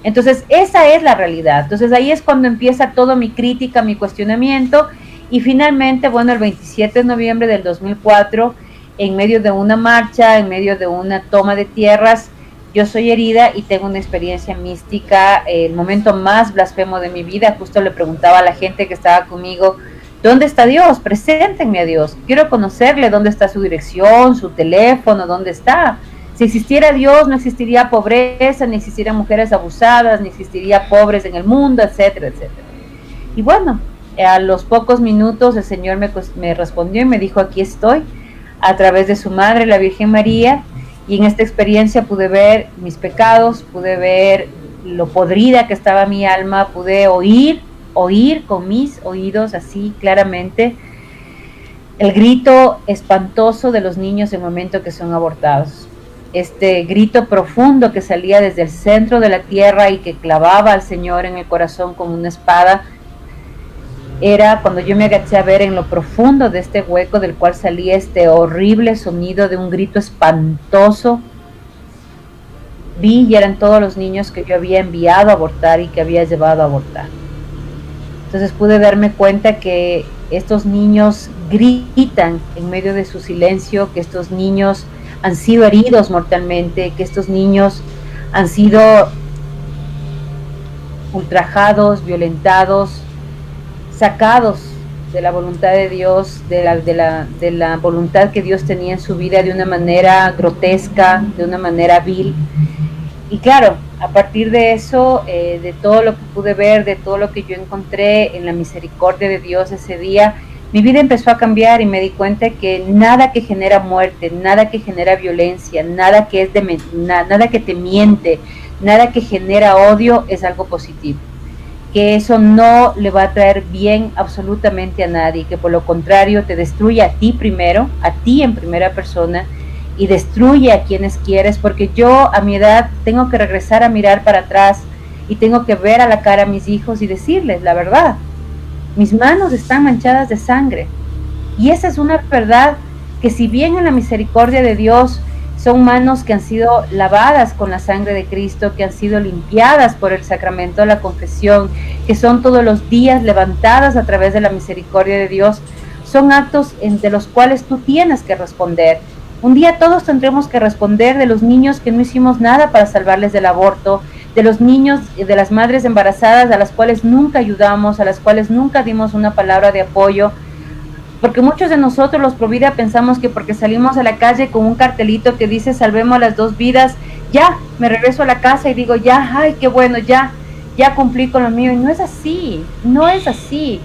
Entonces, esa es la realidad. Entonces, ahí es cuando empieza toda mi crítica, mi cuestionamiento, y finalmente, bueno, el 27 de noviembre del 2004, en medio de una marcha, en medio de una toma de tierras, yo soy herida y tengo una experiencia mística, el momento más blasfemo de mi vida. Justo le preguntaba a la gente que estaba conmigo, ¿dónde está Dios? Preséntenme a Dios, quiero conocerle, ¿dónde está su dirección, su teléfono, dónde está? Si existiera Dios, no existiría pobreza, ni existirían mujeres abusadas, ni existiría pobres en el mundo, etcétera, etcétera. Y bueno, a los pocos minutos el Señor me respondió y me dijo, aquí estoy, a través de su madre, la Virgen María. Y en esta experiencia pude ver mis pecados, pude ver lo podrida que estaba mi alma, pude oír con mis oídos así claramente el grito espantoso de los niños en el momento que son abortados. Este grito profundo que salía desde el centro de la tierra y que clavaba al Señor en el corazón como una espada, era cuando yo me agaché a ver en lo profundo de este hueco del cual salía este horrible sonido de un grito espantoso. Vi y eran todos los niños que yo había enviado a abortar y que había llevado a abortar. Entonces pude darme cuenta que estos niños gritan en medio de su silencio, que estos niños han sido heridos mortalmente, que estos niños han sido ultrajados, violentados, sacados de la voluntad de Dios, de la voluntad que Dios tenía en su vida de una manera grotesca, de una manera vil. Y claro, a partir de eso, de todo lo que pude ver, de todo lo que yo encontré en la misericordia de Dios ese día, mi vida empezó a cambiar y me di cuenta que nada que genera muerte, nada que genera violencia, nada que te miente, nada que genera odio es algo positivo. Que eso no le va a traer bien absolutamente a nadie, que por lo contrario te destruye a ti primero, a ti en primera persona, y destruye a quienes quieres, porque yo a mi edad tengo que regresar a mirar para atrás y tengo que ver a la cara a mis hijos y decirles la verdad. Mis manos están manchadas de sangre, y esa es una verdad que, si bien en la misericordia de Dios son manos que han sido lavadas con la sangre de Cristo, que han sido limpiadas por el sacramento de la confesión, que son todos los días levantadas a través de la misericordia de Dios, son actos de los cuales tú tienes que responder. Un día todos tendremos que responder de los niños que no hicimos nada para salvarles del aborto, de los niños, de las madres embarazadas a las cuales nunca ayudamos, a las cuales nunca dimos una palabra de apoyo, porque muchos de nosotros los Provida pensamos que porque salimos a la calle con un cartelito que dice salvemos las dos vidas, ya me regreso a la casa y digo ya, ay qué bueno, ya cumplí con lo mío, y no es así, no es así.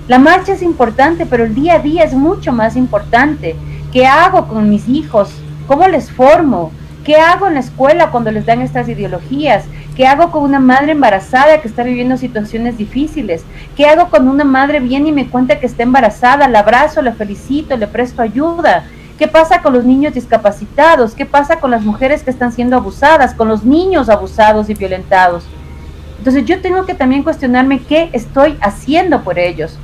La marcha es importante, pero el día a día es mucho más importante. ¿Qué hago con mis hijos? ¿Cómo les formo? ¿Qué hago en la escuela cuando les dan estas ideologías? ¿Qué hago con una madre embarazada que está viviendo situaciones difíciles? ¿Qué hago cuando una madre viene y me cuenta que está embarazada? La abrazo, la felicito, le presto ayuda. ¿Qué pasa con los niños discapacitados? ¿Qué pasa con las mujeres que están siendo abusadas? ¿Con los niños abusados y violentados? Entonces yo tengo que también cuestionarme qué estoy haciendo por ellos.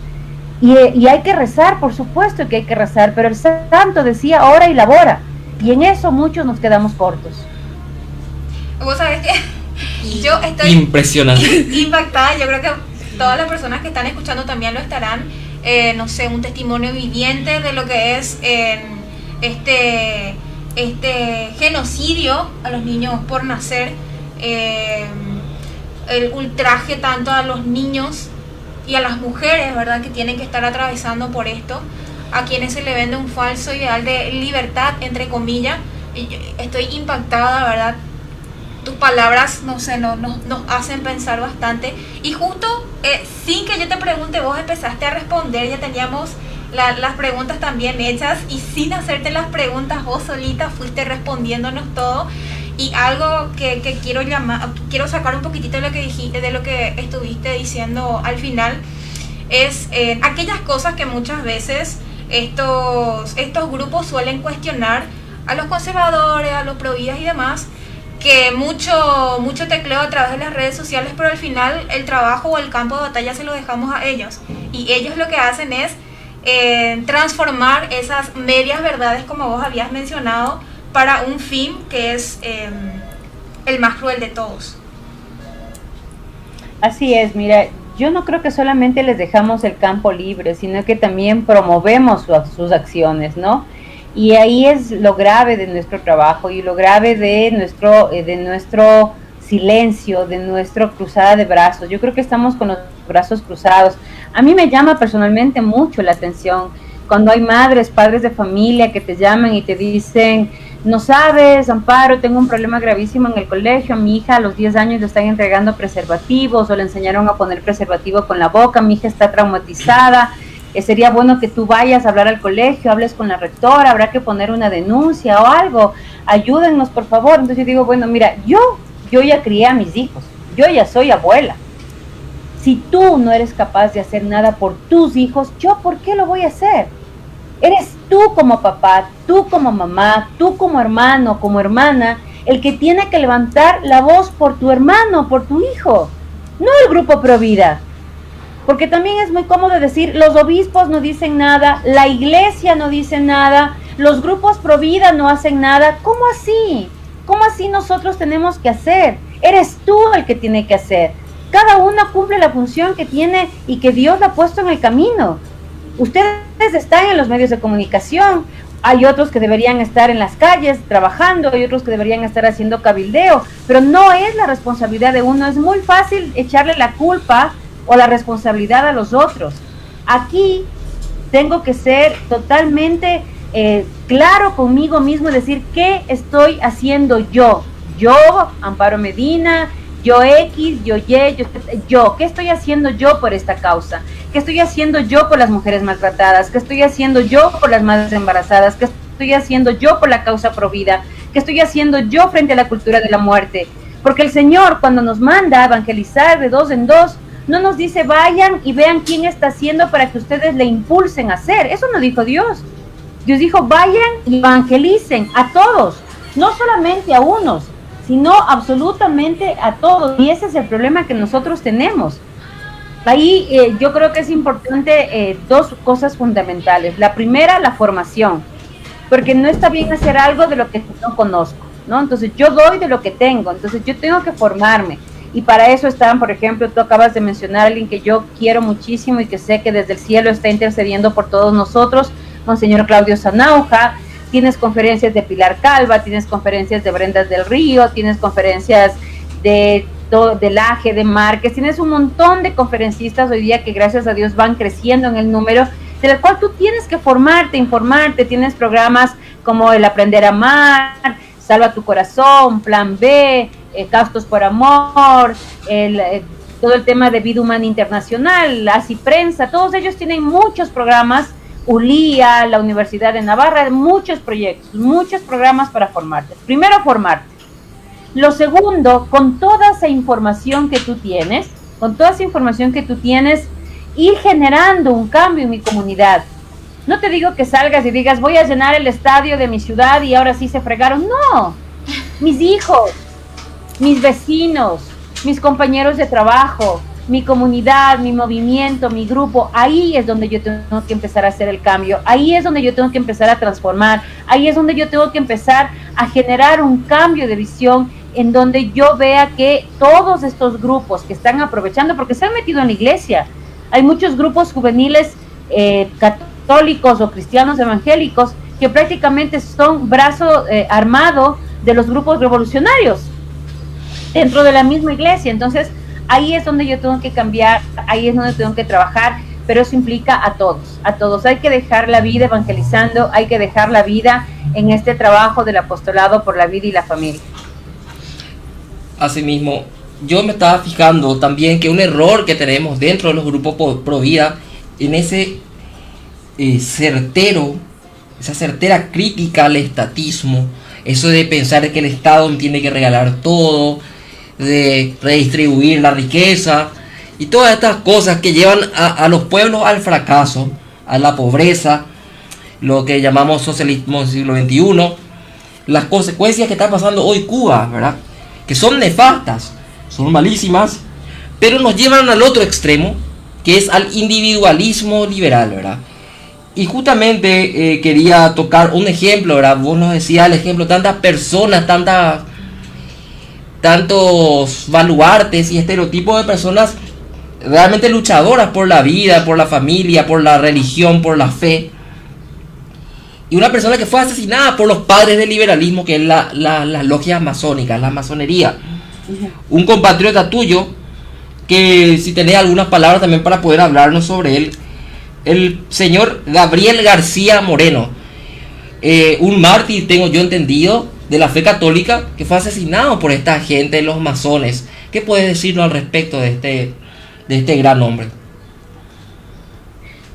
Y hay que rezar, por supuesto que hay que rezar, pero el santo decía ora y labora. Y en eso muchos nos quedamos cortos. Vos sabés que yo estoy impresionante, impactada. Yo creo que todas las personas que están escuchando también lo estarán. No sé, un testimonio viviente de lo que es este genocidio a los niños por nacer, el ultraje tanto a los niños y a las mujeres, ¿verdad?, que tienen que estar atravesando por esto, a quienes se le vende un falso ideal de libertad, entre comillas. Estoy impactada, ¿verdad? Tus palabras, no sé, nos hacen pensar bastante. Y justo, sin que yo te pregunte, vos empezaste a responder, ya teníamos las preguntas también hechas, y sin hacerte las preguntas, vos solita fuiste respondiéndonos todo. Y algo que quiero sacar un poquitito de lo que dijiste, de lo que estuviste diciendo al final, es aquellas cosas que muchas veces estos grupos suelen cuestionar a los conservadores, a los providas y demás, que mucho tecleo a través de las redes sociales, pero al final el trabajo o el campo de batalla se lo dejamos a ellos, y ellos lo que hacen es transformar esas medias verdades, como vos habías mencionado, para un fin que es el más cruel de todos. Así es, mira, yo no creo que solamente les dejamos el campo libre, sino que también promovemos sus acciones, ¿no? Y ahí es lo grave de nuestro trabajo y lo grave de nuestro silencio, de nuestra cruzada de brazos. Yo creo que estamos con los brazos cruzados. A mí me llama personalmente mucho la atención cuando hay madres, padres de familia que te llaman y te dicen: no sabes, Amparo, tengo un problema gravísimo en el colegio, a mi hija a los 10 años le están entregando preservativos o le enseñaron a poner preservativo con la boca, mi hija está traumatizada, sería bueno que tú vayas a hablar al colegio, hables con la rectora, habrá que poner una denuncia o algo, ayúdennos por favor. Entonces yo digo, bueno, mira, yo ya crié a mis hijos, yo ya soy abuela. Si tú no eres capaz de hacer nada por tus hijos, ¿yo por qué lo voy a hacer? Eres tú como papá, tú como mamá, tú como hermano, como hermana, el que tiene que levantar la voz por tu hermano, por tu hijo, no el grupo Provida. Porque también es muy cómodo decir, los obispos no dicen nada, la iglesia no dice nada, los grupos Provida no hacen nada. ¿Cómo así? ¿Cómo así nosotros tenemos que hacer? Eres tú el que tiene que hacer. Cada uno cumple la función que tiene y que Dios le ha puesto en el camino. Ustedes están en los medios de comunicación, hay otros que deberían estar en las calles trabajando, hay otros que deberían estar haciendo cabildeo, pero no es la responsabilidad de uno. Es muy fácil echarle la culpa o la responsabilidad a los otros. Aquí tengo que ser totalmente claro conmigo mismo, decir qué estoy haciendo yo, Amparo Medina, yo X, yo Y, yo, ¿qué estoy haciendo yo por esta causa? ¿Qué estoy haciendo yo por las mujeres maltratadas? ¿Qué estoy haciendo yo por las madres embarazadas? ¿Qué estoy haciendo yo por la causa Provida? ¿Qué estoy haciendo yo frente a la cultura de la muerte? Porque el Señor, cuando nos manda a evangelizar de 2 en 2, no nos dice vayan y vean quién está haciendo para que ustedes le impulsen a hacer. Eso no dijo Dios. Dios dijo vayan y evangelicen a todos, no solamente a unos, sino absolutamente a todos. Y ese es el problema que nosotros tenemos. Ahí yo creo que es importante 2 cosas fundamentales. La primera, la formación, porque no está bien hacer algo de lo que no conozco, ¿no? Entonces yo doy de lo que tengo, entonces yo tengo que formarme. Y para eso están, por ejemplo, tú acabas de mencionar a alguien que yo quiero muchísimo y que sé que desde el cielo está intercediendo por todos nosotros, Monseñor Claudio Sanauja. Tienes conferencias de Pilar Calva, tienes conferencias de Brenda del Río, tienes conferencias de Laje, de Márquez, tienes un montón de conferencistas hoy día que gracias a Dios van creciendo en el número, de la cual tú tienes que formarte, informarte. Tienes programas como el Aprender a Amar, Salva tu Corazón, Plan B, Castos por Amor, todo el tema de vida humana internacional, ASI Prensa, todos ellos tienen muchos programas, ULIA, la Universidad de Navarra, muchos proyectos, muchos programas para formarte. Primero, formarte. Lo segundo, con toda esa información que tú tienes, ir generando un cambio en mi comunidad. No te digo que salgas y digas, voy a llenar el estadio de mi ciudad y ahora sí se fregaron. No, mis hijos, mis vecinos, mis compañeros de trabajo, mi comunidad, mi movimiento, mi grupo, ahí es donde yo tengo que empezar a hacer el cambio, ahí es donde yo tengo que empezar a transformar, ahí es donde yo tengo que empezar a generar un cambio de visión en donde yo vea que todos estos grupos que están aprovechando, porque se han metido en la iglesia, hay muchos grupos juveniles católicos o cristianos evangélicos que prácticamente son brazo armado de los grupos revolucionarios dentro de la misma iglesia. Entonces ahí es donde yo tengo que cambiar, ahí es donde tengo que trabajar, pero eso implica a todos, hay que dejar la vida evangelizando, hay que dejar la vida en este trabajo del apostolado por la vida y la familia. Asimismo, yo me estaba fijando también que un error que tenemos dentro de los grupos pro vida, en ese esa certera crítica al estatismo, eso de pensar que el Estado tiene que regalar todo, de redistribuir la riqueza y todas estas cosas que llevan a los pueblos al fracaso, a la pobreza, lo que llamamos socialismo del siglo XXI, las consecuencias que está pasando hoy Cuba, ¿verdad? Que son nefastas, son malísimas, pero nos llevan al otro extremo, que es al individualismo liberal, ¿verdad? Y justamente quería tocar un ejemplo, ¿verdad? Vos nos decías el ejemplo, tantas personas, tantos baluartes y estereotipos de personas realmente luchadoras por la vida, por la familia, por la religión, por la fe. Y una persona que fue asesinada por los padres del liberalismo, que es las logias masónicas, la masonería. Un compatriota tuyo, que si tenés algunas palabras también para poder hablarnos sobre él, el señor Gabriel García Moreno, un mártir, tengo yo entendido, de la fe católica, que fue asesinado por esta gente, los masones. ¿Qué puedes decirnos al respecto de este gran hombre?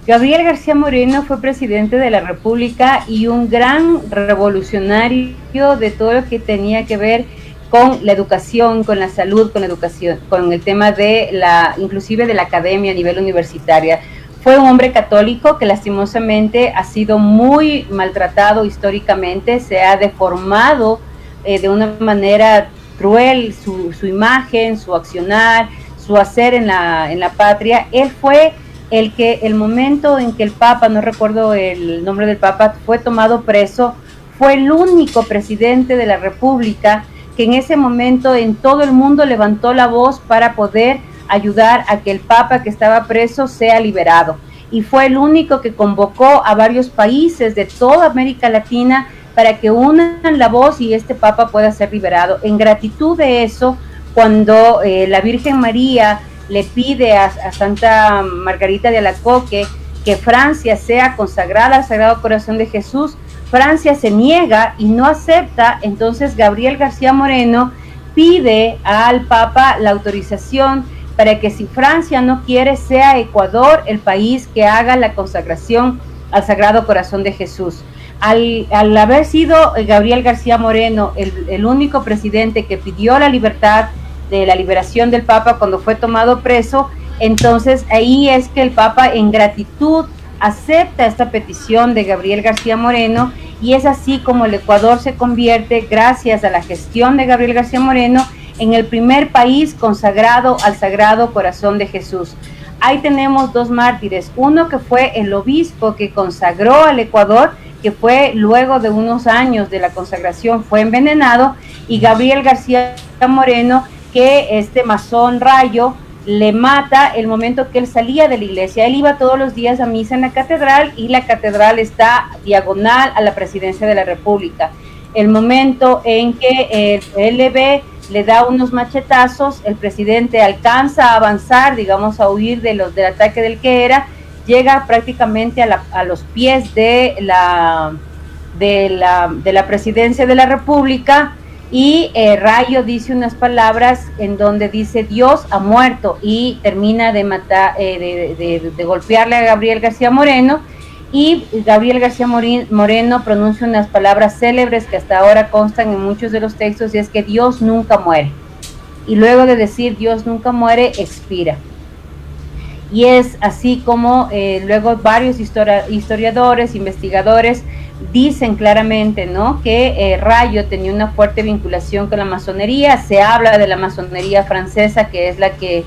Gabriel García Moreno fue presidente de la República y un gran revolucionario de todo lo que tenía que ver con la educación, con la salud, con la educación, con el tema de inclusive de la academia a nivel universitaria. Fue un hombre católico que lastimosamente ha sido muy maltratado históricamente, se ha deformado de una manera cruel su imagen, su accionar, su hacer en la patria. Él fue el momento en que el Papa, no recuerdo el nombre del Papa, fue tomado preso, fue el único presidente de la República que en ese momento en todo el mundo levantó la voz para poder ayudar a que el Papa que estaba preso sea liberado. Y fue el único que convocó a varios países de toda América Latina para que unan la voz y este Papa pueda ser liberado. En gratitud de eso, cuando la Virgen María le pide a Santa Margarita de Alacoque que Francia sea consagrada al Sagrado Corazón de Jesús, Francia se niega y no acepta. Entonces Gabriel García Moreno pide al Papa la autorización para que si Francia no quiere, sea Ecuador el país que haga la consagración al Sagrado Corazón de Jesús. Al haber sido Gabriel García Moreno el único presidente que pidió la libertad, de la liberación del Papa cuando fue tomado preso, entonces ahí es que el Papa en gratitud acepta esta petición de Gabriel García Moreno, y es así como el Ecuador se convierte, gracias a la gestión de Gabriel García Moreno, en el primer país consagrado al Sagrado Corazón de Jesús. Ahí tenemos dos mártires, uno que fue el obispo que consagró al Ecuador, que fue luego de unos años de la consagración fue envenenado, y Gabriel García Moreno, que este masón Rayo le mata el momento que él salía de la iglesia. Él iba todos los días a misa en la catedral, y la catedral está diagonal a la presidencia de la República. El momento en que el LB le da unos machetazos, el presidente alcanza a avanzar, digamos, a huir del ataque del que era, llega prácticamente a los pies de la presidencia de la República, y Rayo dice unas palabras en donde dice Dios ha muerto, y termina de matar, de golpearle a Gabriel García Moreno, y Gabriel García Moreno pronuncia unas palabras célebres que hasta ahora constan en muchos de los textos, y es que Dios nunca muere, y luego de decir Dios nunca muere, expira. Y es así como luego varios historiadores, investigadores dicen claramente, ¿no?, que Rayo tenía una fuerte vinculación con la masonería. Se habla de la masonería francesa, que es la que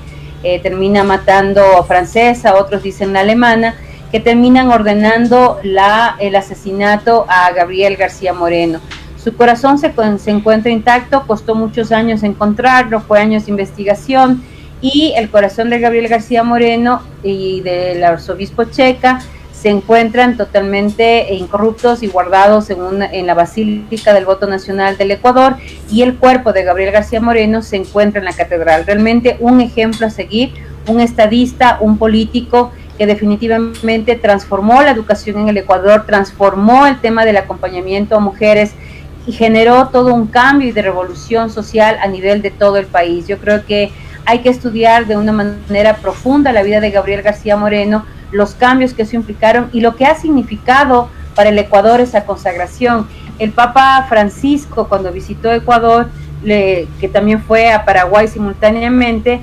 termina matando a francesa, otros dicen la alemana, que terminan ordenando el asesinato a Gabriel García Moreno. Su corazón se encuentra intacto, costó muchos años encontrarlo, fue años de investigación, y el corazón de Gabriel García Moreno y del arzobispo Checa se encuentran totalmente incorruptos y guardados en la Basílica del Voto Nacional del Ecuador, y el cuerpo de Gabriel García Moreno se encuentra en la catedral. Realmente un ejemplo a seguir, un estadista, un político que definitivamente transformó la educación en el Ecuador, transformó el tema del acompañamiento a mujeres y generó todo un cambio y de revolución social a nivel de todo el país. Yo creo que hay que estudiar de una manera profunda la vida de Gabriel García Moreno, los cambios que eso implicaron y lo que ha significado para el Ecuador esa consagración. El Papa Francisco, cuando visitó Ecuador, que también fue a Paraguay simultáneamente,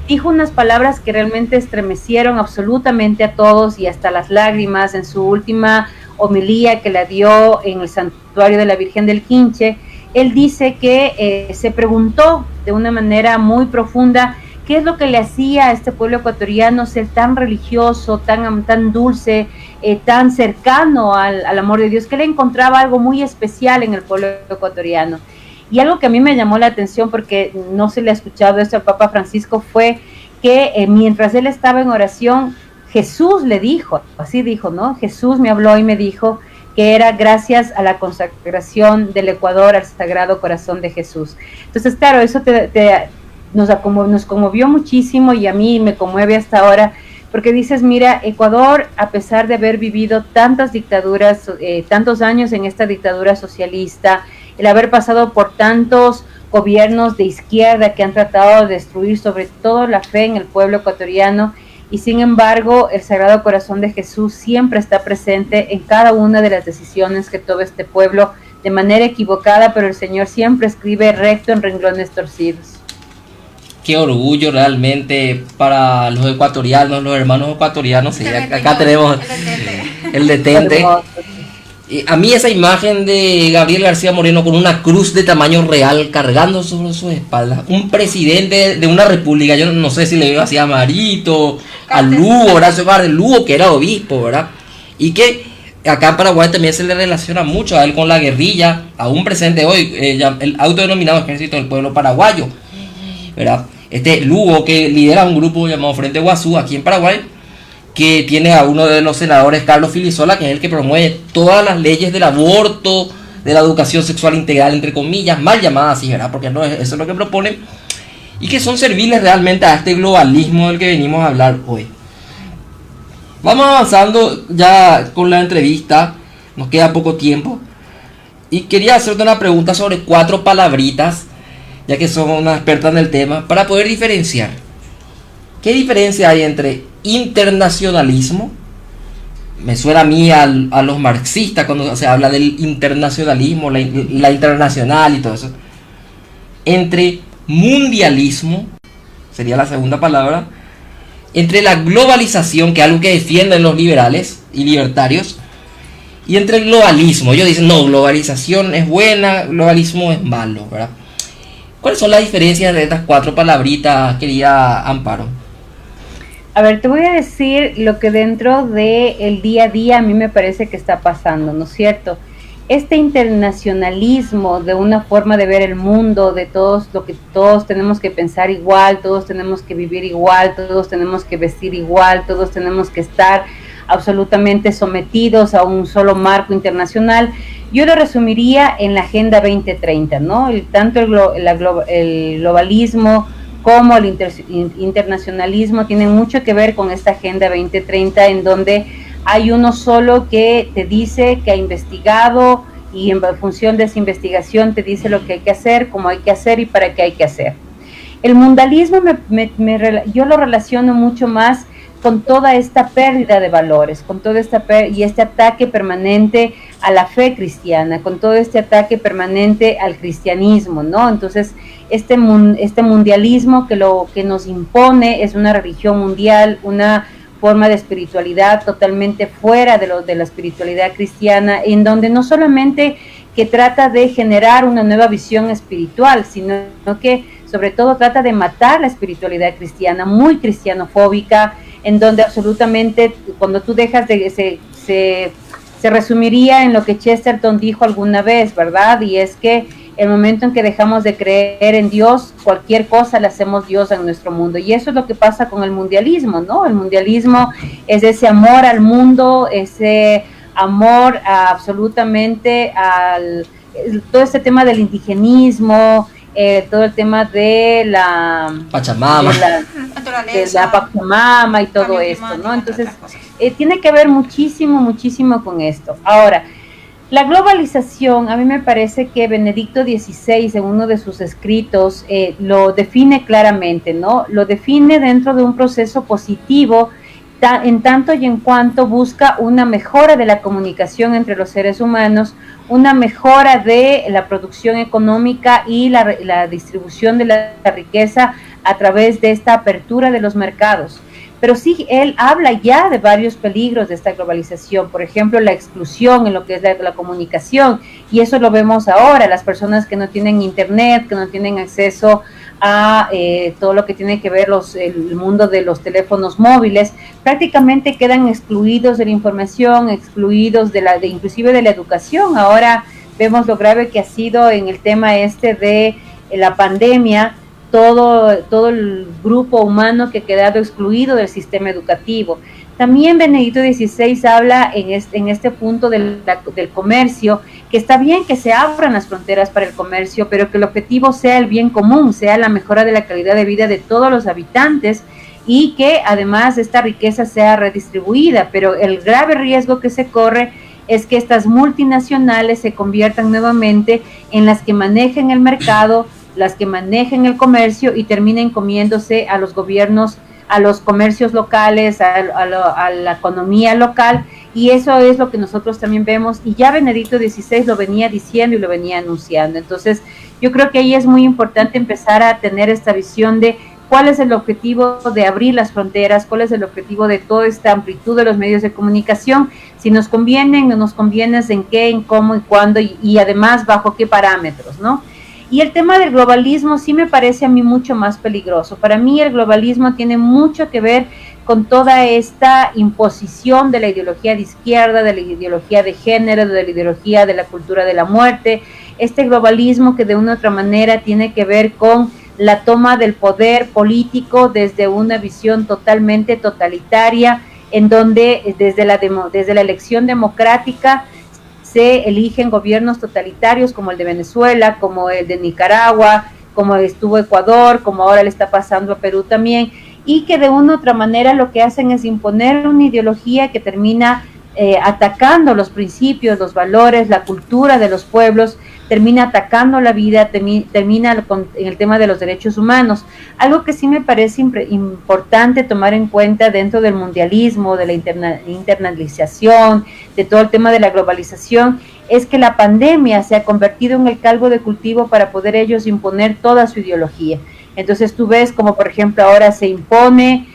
dijo unas palabras que realmente estremecieron absolutamente a todos y hasta las lágrimas en su última homilía que la dio en el santuario de la Virgen del Quinche. Él dice que se preguntó de una manera muy profunda qué es lo que le hacía a este pueblo ecuatoriano ser tan religioso, tan dulce, tan cercano al amor de Dios, que le encontraba algo muy especial en el pueblo ecuatoriano. Y algo que a mí me llamó la atención, porque no se le ha escuchado esto al Papa Francisco, fue que mientras él estaba en oración, Jesús le dijo, así dijo, ¿no? Jesús me habló y me dijo que era gracias a la consagración del Ecuador al Sagrado Corazón de Jesús. Entonces, claro, eso nos conmovió muchísimo, y a mí me conmueve hasta ahora, porque dices, mira, Ecuador, a pesar de haber vivido tantas dictaduras, tantos años en esta dictadura socialista, el haber pasado por tantos gobiernos de izquierda que han tratado de destruir sobre todo la fe en el pueblo ecuatoriano, y sin embargo el Sagrado Corazón de Jesús siempre está presente en cada una de las decisiones que toma este pueblo de manera equivocada, pero el Señor siempre escribe recto en renglones torcidos. Qué orgullo realmente para los ecuatorianos, los hermanos ecuatorianos. Sí, acá tenemos el detente. A mí esa imagen de Gabriel García Moreno con una cruz de tamaño real cargando sobre sus espaldas, un presidente de una república, yo no sé si le veo así a Marito, a Lugo, Horacio Várez Lugo, que era obispo, ¿verdad? Y que acá en Paraguay también se le relaciona mucho a él con la guerrilla, aún presente hoy, el autodenominado Ejército del Pueblo Paraguayo, ¿verdad? Este Lugo, que lidera un grupo llamado Frente Guazú aquí en Paraguay, que tiene a uno de los senadores, Carlos Filisola, que es el que promueve todas las leyes del aborto, de la educación sexual integral, entre comillas, mal llamadas así, ¿verdad? Porque no es, eso es lo que proponen, y que son serviles realmente a este globalismo del que venimos a hablar hoy. Vamos avanzando ya con la entrevista, nos queda poco tiempo, y quería hacerte una pregunta sobre 4 palabritas, ya que sos una experta en el tema, para poder diferenciar. ¿Qué diferencia hay entre internacionalismo? Me suena a mí a los marxistas cuando se habla del internacionalismo, la internacional y todo eso. Entre mundialismo, sería la segunda palabra. Entre la globalización, que es algo que defienden los liberales y libertarios. Y entre el globalismo. Ellos dicen, no, globalización es buena, globalismo es malo, ¿verdad? ¿Cuáles son las diferencias de estas 4 palabritas, querida Amparo? A ver, te voy a decir lo que dentro del día a día a mí me parece que está pasando, ¿no es cierto? Este internacionalismo de una forma de ver el mundo, de todos, lo que todos tenemos que pensar igual, todos tenemos que vivir igual, todos tenemos que vestir igual, todos tenemos que estar absolutamente sometidos a un solo marco internacional. Yo lo resumiría en la Agenda 2030, ¿no? Tanto el globalismo como el internacionalismo tienen mucho que ver con esta Agenda 2030, en donde hay uno solo que te dice que ha investigado y en función de esa investigación te dice lo que hay que hacer, cómo hay que hacer y para qué hay que hacer. El mundialismo yo lo relaciono mucho más con toda esta pérdida de valores, con toda y este ataque permanente a la fe cristiana, con todo este ataque permanente al cristianismo, ¿no? Entonces, este mundialismo que lo que nos impone es una religión mundial, una forma de espiritualidad totalmente fuera de la espiritualidad cristiana, en donde no solamente que trata de generar una nueva visión espiritual, sino que sobre todo trata de matar la espiritualidad cristiana, muy cristianofóbica, en donde absolutamente cuando tú dejas de se resumiría en lo que Chesterton dijo alguna vez, ¿verdad? Y es que el momento en que dejamos de creer en Dios, cualquier cosa le hacemos Dios en nuestro mundo. Y eso es lo que pasa con el mundialismo, ¿no? El mundialismo es ese amor al mundo, ese amor absolutamente todo este tema del indigenismo, todo el tema de la Pachamama, de la Pachamama y todo esto, ¿no? Entonces, tiene que ver muchísimo con esto. Ahora, la globalización, a mí me parece que Benedicto XVI en uno de sus escritos lo define claramente, ¿no? Lo define dentro de un proceso positivo, en tanto y en cuanto busca una mejora de la comunicación entre los seres humanos, una mejora de la producción económica y la distribución de la riqueza a través de esta apertura de los mercados. Pero sí, él habla ya de varios peligros de esta globalización, por ejemplo, la exclusión en lo que es la comunicación, y eso lo vemos ahora, las personas que no tienen internet, que no tienen acceso a todo lo que tiene que ver el mundo de los teléfonos móviles, prácticamente quedan excluidos de la información, excluidos inclusive de la educación. Ahora vemos lo grave que ha sido en el tema de la pandemia, todo el grupo humano que ha quedado excluido del sistema educativo. También Benedicto XVI habla en este punto del comercio, que está bien que se abran las fronteras para el comercio, pero que el objetivo sea el bien común, sea la mejora de la calidad de vida de todos los habitantes y que además esta riqueza sea redistribuida. Pero el grave riesgo que se corre es que estas multinacionales se conviertan nuevamente en las que manejen el mercado, las que manejen el comercio y terminen comiéndose a los gobiernos, a los comercios locales, a la economía local, y eso es lo que nosotros también vemos, y ya Benedicto XVI lo venía diciendo y lo venía anunciando. Entonces yo creo que ahí es muy importante empezar a tener esta visión de cuál es el objetivo de abrir las fronteras, cuál es el objetivo de toda esta amplitud de los medios de comunicación, si nos convienen, no nos conviene, en qué, en cómo y cuándo, y además bajo qué parámetros, ¿no? Y el tema del globalismo sí me parece a mí mucho más peligroso. Para mí el globalismo tiene mucho que ver con toda esta imposición de la ideología de izquierda, de la ideología de género, de la ideología de la cultura de la muerte. Este globalismo que de una u otra manera tiene que ver con la toma del poder político desde una visión totalmente totalitaria, en donde desde la elección democrática se eligen gobiernos totalitarios como el de Venezuela, como el de Nicaragua, como estuvo Ecuador, como ahora le está pasando a Perú también, y que de una u otra manera lo que hacen es imponer una ideología que termina atacando los principios, los valores, la cultura de los pueblos, termina atacando la vida, termina en el tema de los derechos humanos. Algo que sí me parece importante tomar en cuenta dentro del mundialismo, de la internalización, de todo el tema de la globalización, es que la pandemia se ha convertido en el caldo de cultivo para poder ellos imponer toda su ideología. Entonces tú ves como por ejemplo ahora se impone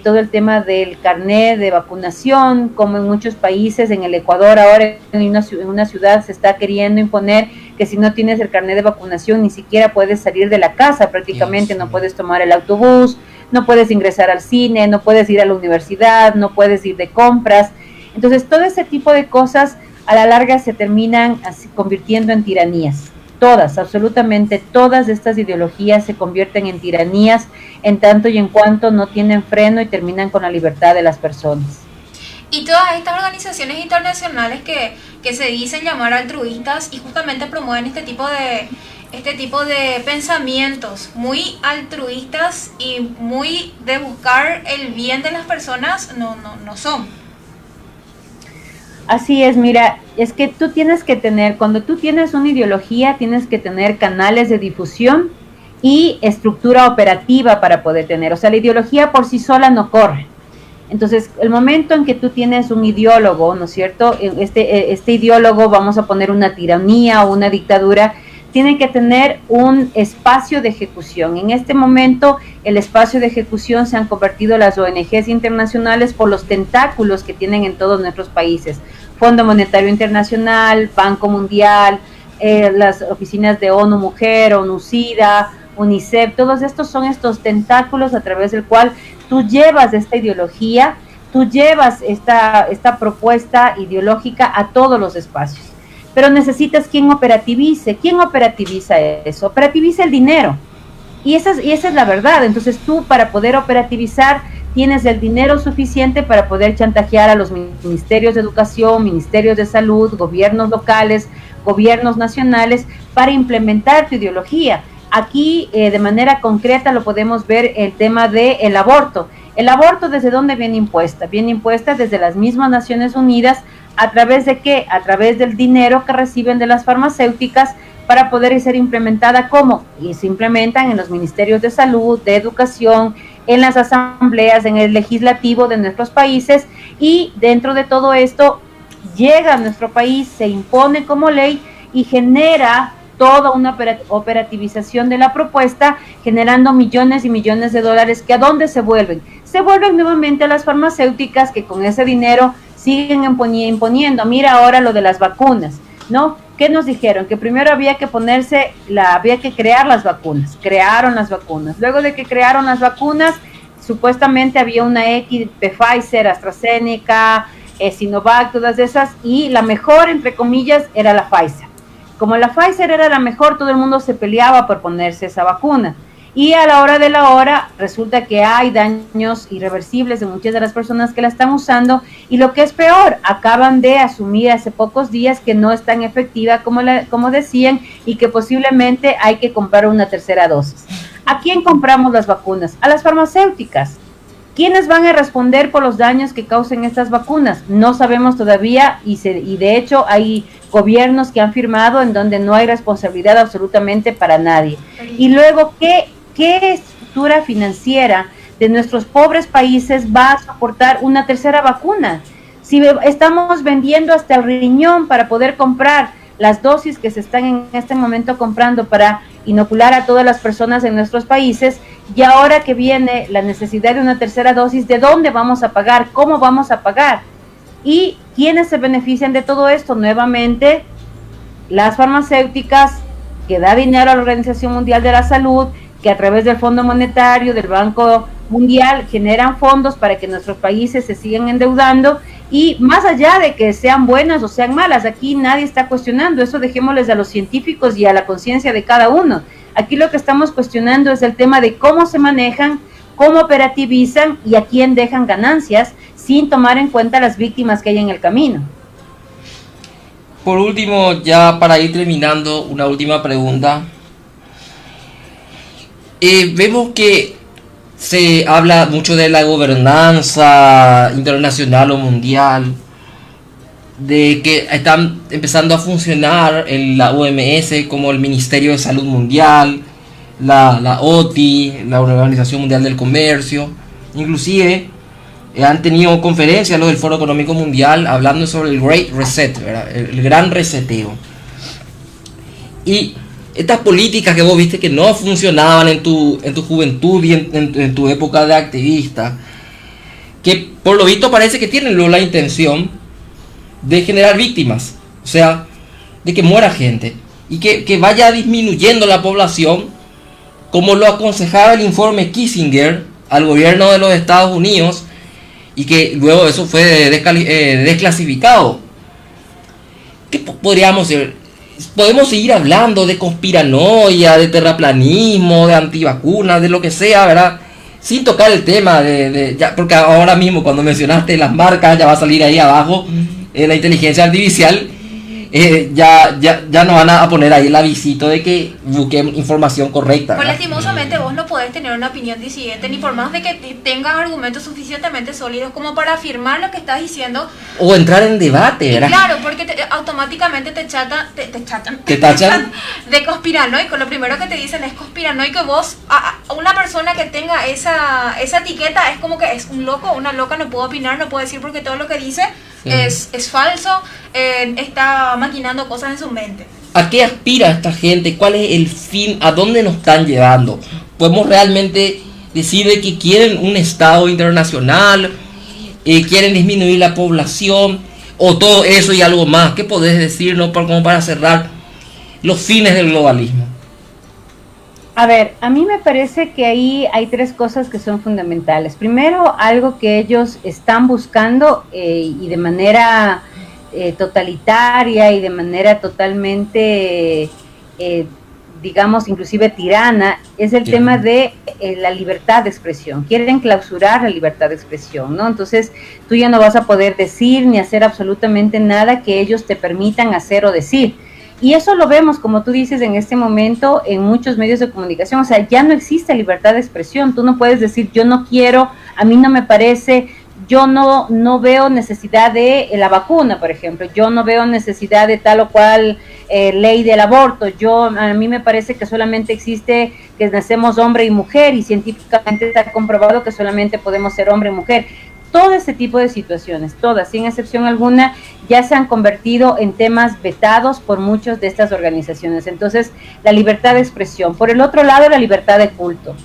todo el tema del carnet de vacunación, como en muchos países, en el Ecuador ahora en una ciudad se está queriendo imponer que si no tienes el carnet de vacunación ni siquiera puedes salir de la casa prácticamente, no puedes tomar el autobús, no puedes ingresar al cine, no puedes ir a la universidad, no puedes ir de compras. Entonces todo ese tipo de cosas a la larga se terminan así convirtiendo en tiranías. Todas, absolutamente todas estas ideologías se convierten en tiranías en tanto y en cuanto no tienen freno y terminan con la libertad de las personas. Y todas estas organizaciones internacionales que se dicen llamar altruistas y justamente promueven este tipo de pensamientos muy altruistas y muy de buscar el bien de las personas no son. Así es, mira, es que tú tienes que tener, cuando tú tienes una ideología, tienes que tener canales de difusión y estructura operativa para poder tener. O sea, la ideología por sí sola no corre. Entonces, el momento en que tú tienes un ideólogo, ¿no es cierto? Este ideólogo, vamos a poner una tiranía o una dictadura, tiene que tener un espacio de ejecución. En este momento, el espacio de ejecución se han convertido las ONGs internacionales por los tentáculos que tienen en todos nuestros países. Fondo Monetario Internacional, Banco Mundial, las oficinas de ONU Mujer, ONU SIDA, UNICEF, todos estos son estos tentáculos a través del cual tú llevas esta ideología, tú llevas esta propuesta ideológica a todos los espacios. Pero necesitas quien operativice. ¿Quién operativiza eso? Operativiza el dinero. Y esa es la verdad. Entonces tú, para poder operativizar, tienes el dinero suficiente para poder chantajear a los ministerios de educación, ministerios de salud, gobiernos locales, gobiernos nacionales, para implementar tu ideología. Aquí, de manera concreta, lo podemos ver el tema del aborto. ¿El aborto desde dónde viene impuesta? Viene impuesta desde las mismas Naciones Unidas. ¿A través de qué? A través del dinero que reciben de las farmacéuticas para poder ser implementada. ¿Cómo? Y se implementan en los ministerios de salud, de educación, en las asambleas, en el legislativo de nuestros países, y dentro de todo esto llega a nuestro país, se impone como ley y genera toda una operativización de la propuesta, generando millones y millones de dólares que ¿a dónde se vuelven? Se vuelven nuevamente a las farmacéuticas, que con ese dinero siguen imponiendo. Mira ahora lo de las vacunas, ¿no? ¿Qué nos dijeron? Que primero había que crear las vacunas. Crearon las vacunas. Luego de que crearon las vacunas, supuestamente había una X de Pfizer, AstraZeneca, Sinovac, todas esas, y la mejor, entre comillas, era la Pfizer. Como la Pfizer era la mejor, todo el mundo se peleaba por ponerse esa vacuna. Y a la hora de la hora resulta que hay daños irreversibles de muchas de las personas que la están usando, y lo que es peor, acaban de asumir hace pocos días que no es tan efectiva como decían, y que posiblemente hay que comprar una tercera dosis. ¿A quién compramos las vacunas? A las farmacéuticas. ¿Quiénes van a responder por los daños que causen estas vacunas? No sabemos todavía, y de hecho hay gobiernos que han firmado en donde no hay responsabilidad absolutamente para nadie. Y luego, ¿qué estructura financiera de nuestros pobres países va a soportar una tercera vacuna? Si estamos vendiendo hasta el riñón para poder comprar las dosis que se están en este momento comprando para inocular a todas las personas en nuestros países, y ahora que viene la necesidad de una tercera dosis, ¿de dónde vamos a pagar? ¿Cómo vamos a pagar? ¿Y quiénes se benefician de todo esto? Nuevamente, las farmacéuticas, que da dinero a la Organización Mundial de la Salud, que a través del Fondo Monetario, del Banco Mundial, generan fondos para que nuestros países se sigan endeudando. Y más allá de que sean buenas o sean malas, aquí nadie está cuestionando eso, dejémosles a los científicos y a la conciencia de cada uno. Aquí lo que estamos cuestionando es el tema de cómo se manejan, cómo operativizan y a quién dejan ganancias, sin tomar en cuenta las víctimas que hay en el camino. Por último, ya para ir terminando, una última pregunta. Vemos que se habla mucho de la gobernanza internacional o mundial, de que están empezando a funcionar en la OMS como el Ministerio de Salud Mundial, la OTI, la Organización Mundial del Comercio. Inclusive han tenido conferencias los del Foro Económico Mundial hablando sobre el Great Reset, ¿verdad? El gran reseteo. Y estas políticas que vos viste que no funcionaban en tu juventud y en tu época de activista, que por lo visto parece que tienen luego la intención de generar víctimas, o sea, de que muera gente y que vaya disminuyendo la población, como lo aconsejaba el informe Kissinger al gobierno de los Estados Unidos, y que luego eso fue desclasificado. ¿Qué podríamos decir? Podemos seguir hablando de conspiranoia, de terraplanismo, de antivacunas, de lo que sea, ¿verdad? Sin tocar el tema ya, porque ahora mismo cuando mencionaste las marcas ya va a salir ahí abajo la inteligencia artificial, ya no van a poner ahí el avisito de que busquen información correcta. Pues ¿verdad? lastimosamente vos no podés tener una opinión disidente ni por más de que tengas argumentos suficientemente sólidos como para afirmar lo que estás diciendo. O entrar en debate, ¿verdad? Claro, porque automáticamente te tachan de conspiranoico. Lo primero que te dicen es conspiranoico y vos, a una persona que tenga esa etiqueta es como que es un loco, una loca, no puedo opinar, no puedo decir porque todo lo que dice es falso, está maquinando cosas en su mente. ¿A qué aspira esta gente? ¿Cuál es el fin? ¿A dónde nos están llevando? ¿Podemos realmente decir de que quieren un Estado internacional? ¿Quieren disminuir la población? ¿O todo eso y algo más? ¿Qué podés decir, no, como para cerrar los fines del globalismo? A ver, a mí me parece que ahí hay tres cosas que son fundamentales. Primero, algo que ellos están buscando y de manera totalitaria y de manera totalmente, digamos, inclusive tirana, es el tema de la libertad de expresión. Quieren clausurar la libertad de expresión, ¿no? Entonces, tú ya no vas a poder decir ni hacer absolutamente nada que ellos te permitan hacer o decir. Y eso lo vemos, como tú dices, en este momento en muchos medios de comunicación. O sea, ya no existe libertad de expresión. Tú no puedes decir, yo no quiero, a mí no me parece, yo no veo necesidad de la vacuna, por ejemplo. Yo no veo necesidad de tal o cual ley del aborto. A mí me parece que solamente existe que nacemos hombre y mujer y científicamente está comprobado que solamente podemos ser hombre y mujer. Todo ese tipo de situaciones, todas, sin excepción alguna, ya se han convertido en temas vetados por muchas de estas organizaciones. Entonces, la libertad de expresión. Por el otro lado, la libertad de culto.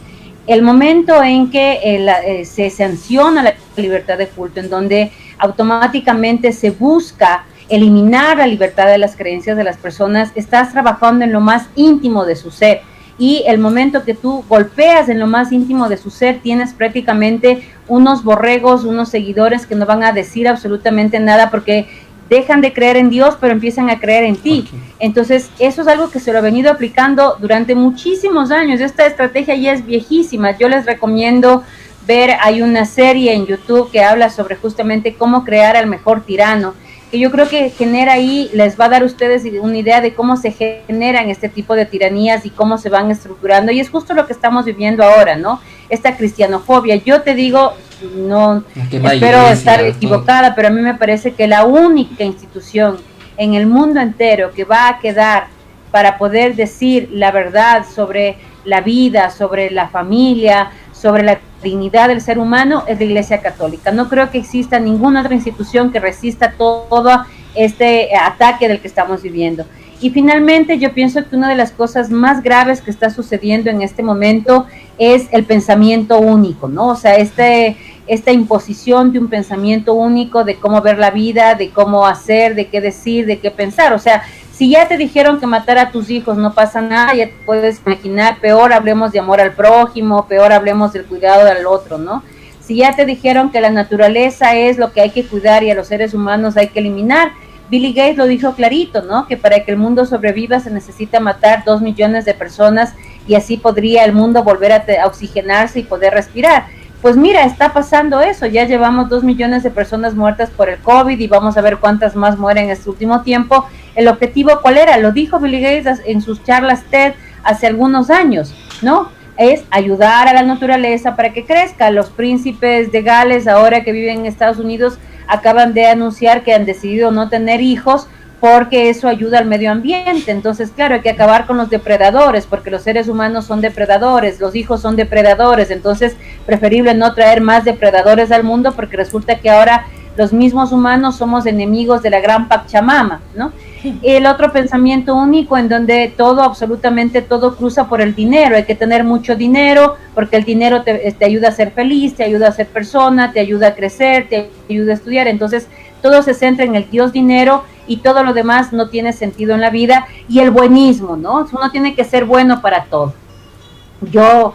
El momento en que se sanciona la libertad de culto, en donde automáticamente se busca eliminar la libertad de las creencias de las personas, estás trabajando en lo más íntimo de su ser. Y el momento que tú golpeas en lo más íntimo de su ser, tienes prácticamente unos borregos, unos seguidores que no van a decir absolutamente nada porque dejan de creer en Dios, pero empiezan a creer en ti. Okay. Entonces, eso es algo que se lo ha venido aplicando durante muchísimos años. Esta estrategia ya es viejísima. Yo les recomiendo ver, hay una serie en YouTube que habla sobre justamente cómo crear al mejor tirano, que yo creo que genera ahí, les va a dar a ustedes una idea de cómo se generan este tipo de tiranías y cómo se van estructurando, y es justo lo que estamos viviendo ahora, ¿no? Esta cristianofobia. Yo te digo, no, espero estar equivocada, pero a mí me parece que la única institución en el mundo entero que va a quedar para poder decir la verdad sobre la vida, sobre la familia, sobre la dignidad del ser humano, es la Iglesia Católica. No creo que exista ninguna otra institución que resista todo este ataque del que estamos viviendo. Y finalmente yo pienso que una de las cosas más graves que está sucediendo en este momento es el pensamiento único, ¿no? O sea, esta imposición de un pensamiento único de cómo ver la vida, de cómo hacer, de qué decir, de qué pensar. O sea, si ya te dijeron que matar a tus hijos no pasa nada, ya te puedes imaginar, peor hablemos de amor al prójimo, peor hablemos del cuidado del otro, ¿no? Si ya te dijeron que la naturaleza es lo que hay que cuidar y a los seres humanos hay que eliminar, Billy Gates lo dijo clarito, ¿no? Que para que el mundo sobreviva se necesita matar 2 millones de personas y así podría el mundo volver a oxigenarse y poder respirar. Pues mira, está pasando eso, ya llevamos 2 millones de personas muertas por el COVID y vamos a ver cuántas más mueren en este último tiempo. ¿El objetivo cuál era? Lo dijo Billy Gates en sus charlas TED hace algunos años, ¿no? Es ayudar a la naturaleza para que crezca. Los príncipes de Gales, ahora que viven en Estados Unidos, acaban de anunciar que han decidido no tener hijos porque eso ayuda al medio ambiente. Entonces, claro, hay que acabar con los depredadores, porque los seres humanos son depredadores, los hijos son depredadores, entonces preferible no traer más depredadores al mundo, porque resulta que ahora los mismos humanos somos enemigos de la gran Pachamama, ¿no? El otro pensamiento único en donde todo, absolutamente todo cruza por el dinero. Hay que tener mucho dinero porque el dinero te ayuda a ser feliz, te ayuda a ser persona, te ayuda a crecer, te ayuda a estudiar. Entonces todo se centra en el Dios dinero y todo lo demás no tiene sentido en la vida. Y el buenismo, ¿no? Uno tiene que ser bueno para todo. Yo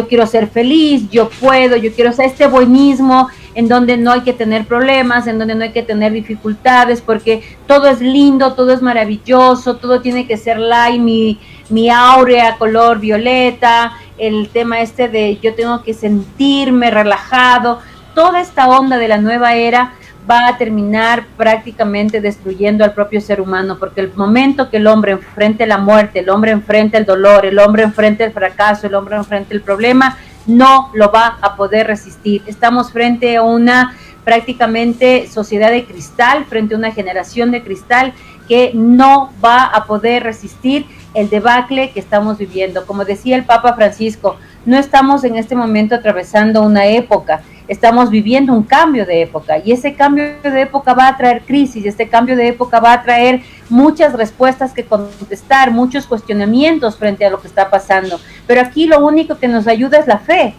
quiero ser feliz, yo puedo, yo quiero, o sea, este buenismo en donde no hay que tener problemas, en donde no hay que tener dificultades, porque todo es lindo, todo es maravilloso, todo tiene que ser light, mi áurea color violeta, el tema de yo tengo que sentirme relajado, toda esta onda de la nueva era va a terminar prácticamente destruyendo al propio ser humano, porque el momento que el hombre enfrente la muerte, el hombre enfrente el dolor, el hombre enfrente el fracaso, el hombre enfrente el problema, no lo va a poder resistir. Estamos frente a una prácticamente sociedad de cristal, frente a una generación de cristal que no va a poder resistir el debacle que estamos viviendo. Como decía el Papa Francisco, no estamos en este momento atravesando una época, estamos viviendo un cambio de época, y ese cambio de época va a traer crisis, este cambio de época va a traer muchas respuestas que contestar, muchos cuestionamientos frente a lo que está pasando, pero aquí lo único que nos ayuda es la fe.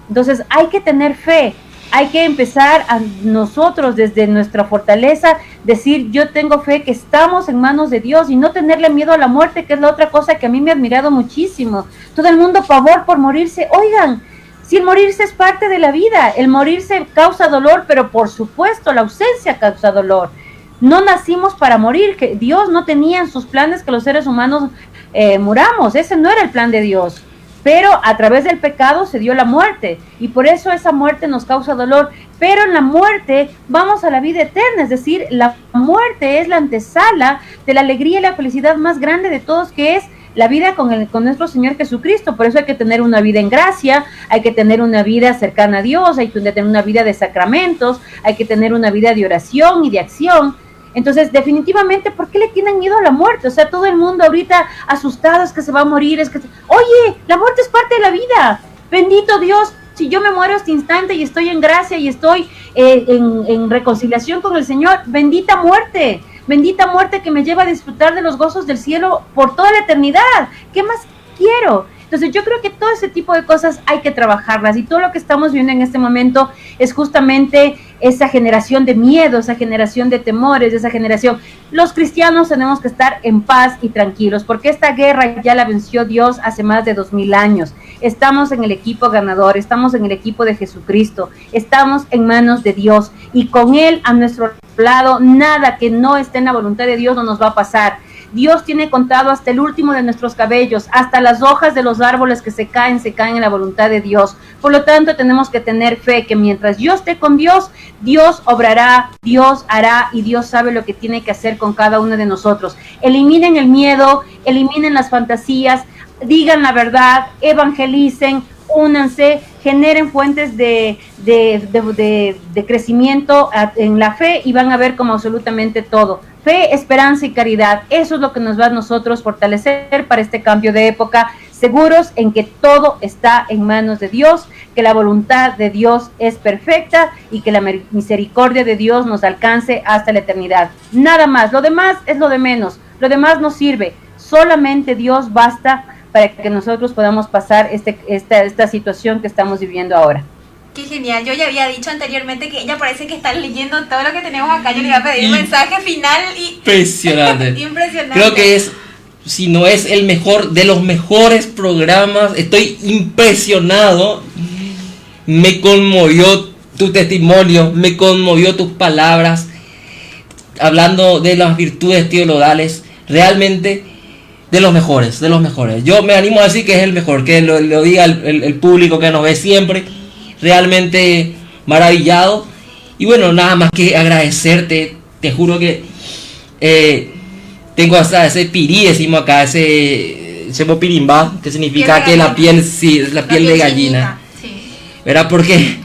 Entonces hay que tener fe, hay que empezar a nosotros desde nuestra fortaleza decir yo tengo fe que estamos en manos de Dios y no tenerle miedo a la muerte, que es la otra cosa que a mí me ha admirado muchísimo. Todo el mundo pavor por morirse. Oigan, si el morirse es parte de la vida, el morirse causa dolor, pero por supuesto la ausencia causa dolor. No nacimos para morir, que Dios no tenía en sus planes que los seres humanos muramos, ese no era el plan de Dios. Pero a través del pecado se dio la muerte, y por eso esa muerte nos causa dolor. Pero en la muerte vamos a la vida eterna, es decir, la muerte es la antesala de la alegría y la felicidad más grande de todos, que es la vida con nuestro Señor Jesucristo. Por eso hay que tener una vida en gracia, hay que tener una vida cercana a Dios, hay que tener una vida de sacramentos, hay que tener una vida de oración y de acción. Entonces, definitivamente, ¿por qué le tienen miedo a la muerte? O sea, todo el mundo ahorita asustado, es que se va a morir, Oye, la muerte es parte de la vida. Bendito Dios, si yo me muero este instante y estoy en gracia y estoy en reconciliación con el Señor, bendita muerte que me lleva a disfrutar de los gozos del cielo por toda la eternidad. ¿Qué más quiero? Entonces yo creo que todo ese tipo de cosas hay que trabajarlas, y todo lo que estamos viendo en este momento es justamente esa generación de miedo, esa generación de temores, esa generación. Los cristianos tenemos que estar en paz y tranquilos, porque esta guerra ya la venció Dios hace más de 2000 años. Estamos en el equipo ganador, estamos en el equipo de Jesucristo, estamos en manos de Dios, y con Él a nuestro lado, nada que no esté en la voluntad de Dios no nos va a pasar. Dios tiene contado hasta el último de nuestros cabellos, hasta las hojas de los árboles que se caen en la voluntad de Dios. Por lo tanto, tenemos que tener fe que mientras yo esté con Dios, Dios obrará, Dios hará, y Dios sabe lo que tiene que hacer con cada uno de nosotros. Eliminen el miedo, eliminen las fantasías, digan la verdad, evangelicen, únanse, generen fuentes de crecimiento en la fe, y van a ver como absolutamente todo. Fe, esperanza y caridad, eso es lo que nos va a nosotros fortalecer para este cambio de época, seguros en que todo está en manos de Dios, que la voluntad de Dios es perfecta y que la misericordia de Dios nos alcance hasta la eternidad. Nada más, lo demás es lo de menos, lo demás no sirve, solamente Dios basta para que nosotros podamos pasar esta situación que estamos viviendo ahora. Qué genial, yo ya había dicho anteriormente que ella parece que está leyendo todo lo que tenemos acá. Yo le iba a pedir un mensaje final y... Impresionante. Impresionante. Creo que es, si no es el mejor de los mejores programas. Estoy impresionado. Me conmovió tu testimonio, me conmovió tus palabras, hablando de las virtudes teologales, realmente de los mejores, de los mejores. Yo me animo a decir que es el mejor, que lo diga el público que nos ve siempre. Realmente maravillado, y bueno, nada más que agradecerte. Te juro que tengo hasta ese pirí, decimos acá, ese pirimbá, que significa que la piel, sí, es la piel de gallina, sí. ¿Verdad? Porque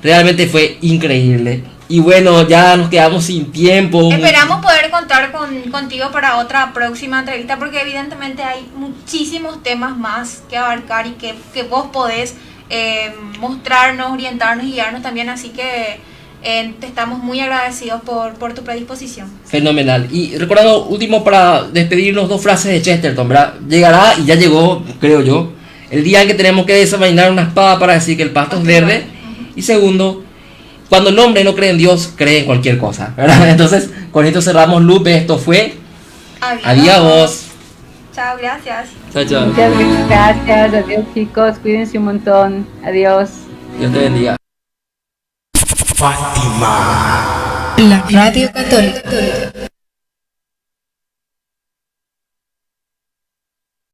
realmente fue increíble. Y bueno, ya nos quedamos sin tiempo. Esperamos poder contar contigo para otra próxima entrevista, porque evidentemente hay muchísimos temas más que abarcar y que vos podés mostrarnos, orientarnos y guiarnos también, así que te estamos muy agradecidos por tu predisposición. Fenomenal. Y recordando, último, para despedirnos, 2 frases de Chesterton, ¿verdad? Llegará, y ya llegó, creo yo, el día en que tenemos que desenvainar una espada para decir que el pasto es verde. Y segundo, cuando el hombre no cree en Dios, cree en cualquier cosa, ¿verdad? Entonces, con esto cerramos, Lupe. Esto fue Adiós. Chao, gracias. Chao, chao. Muchas gracias, adiós chicos, cuídense un montón, adiós. Dios te bendiga. Fátima, la Radio Católica.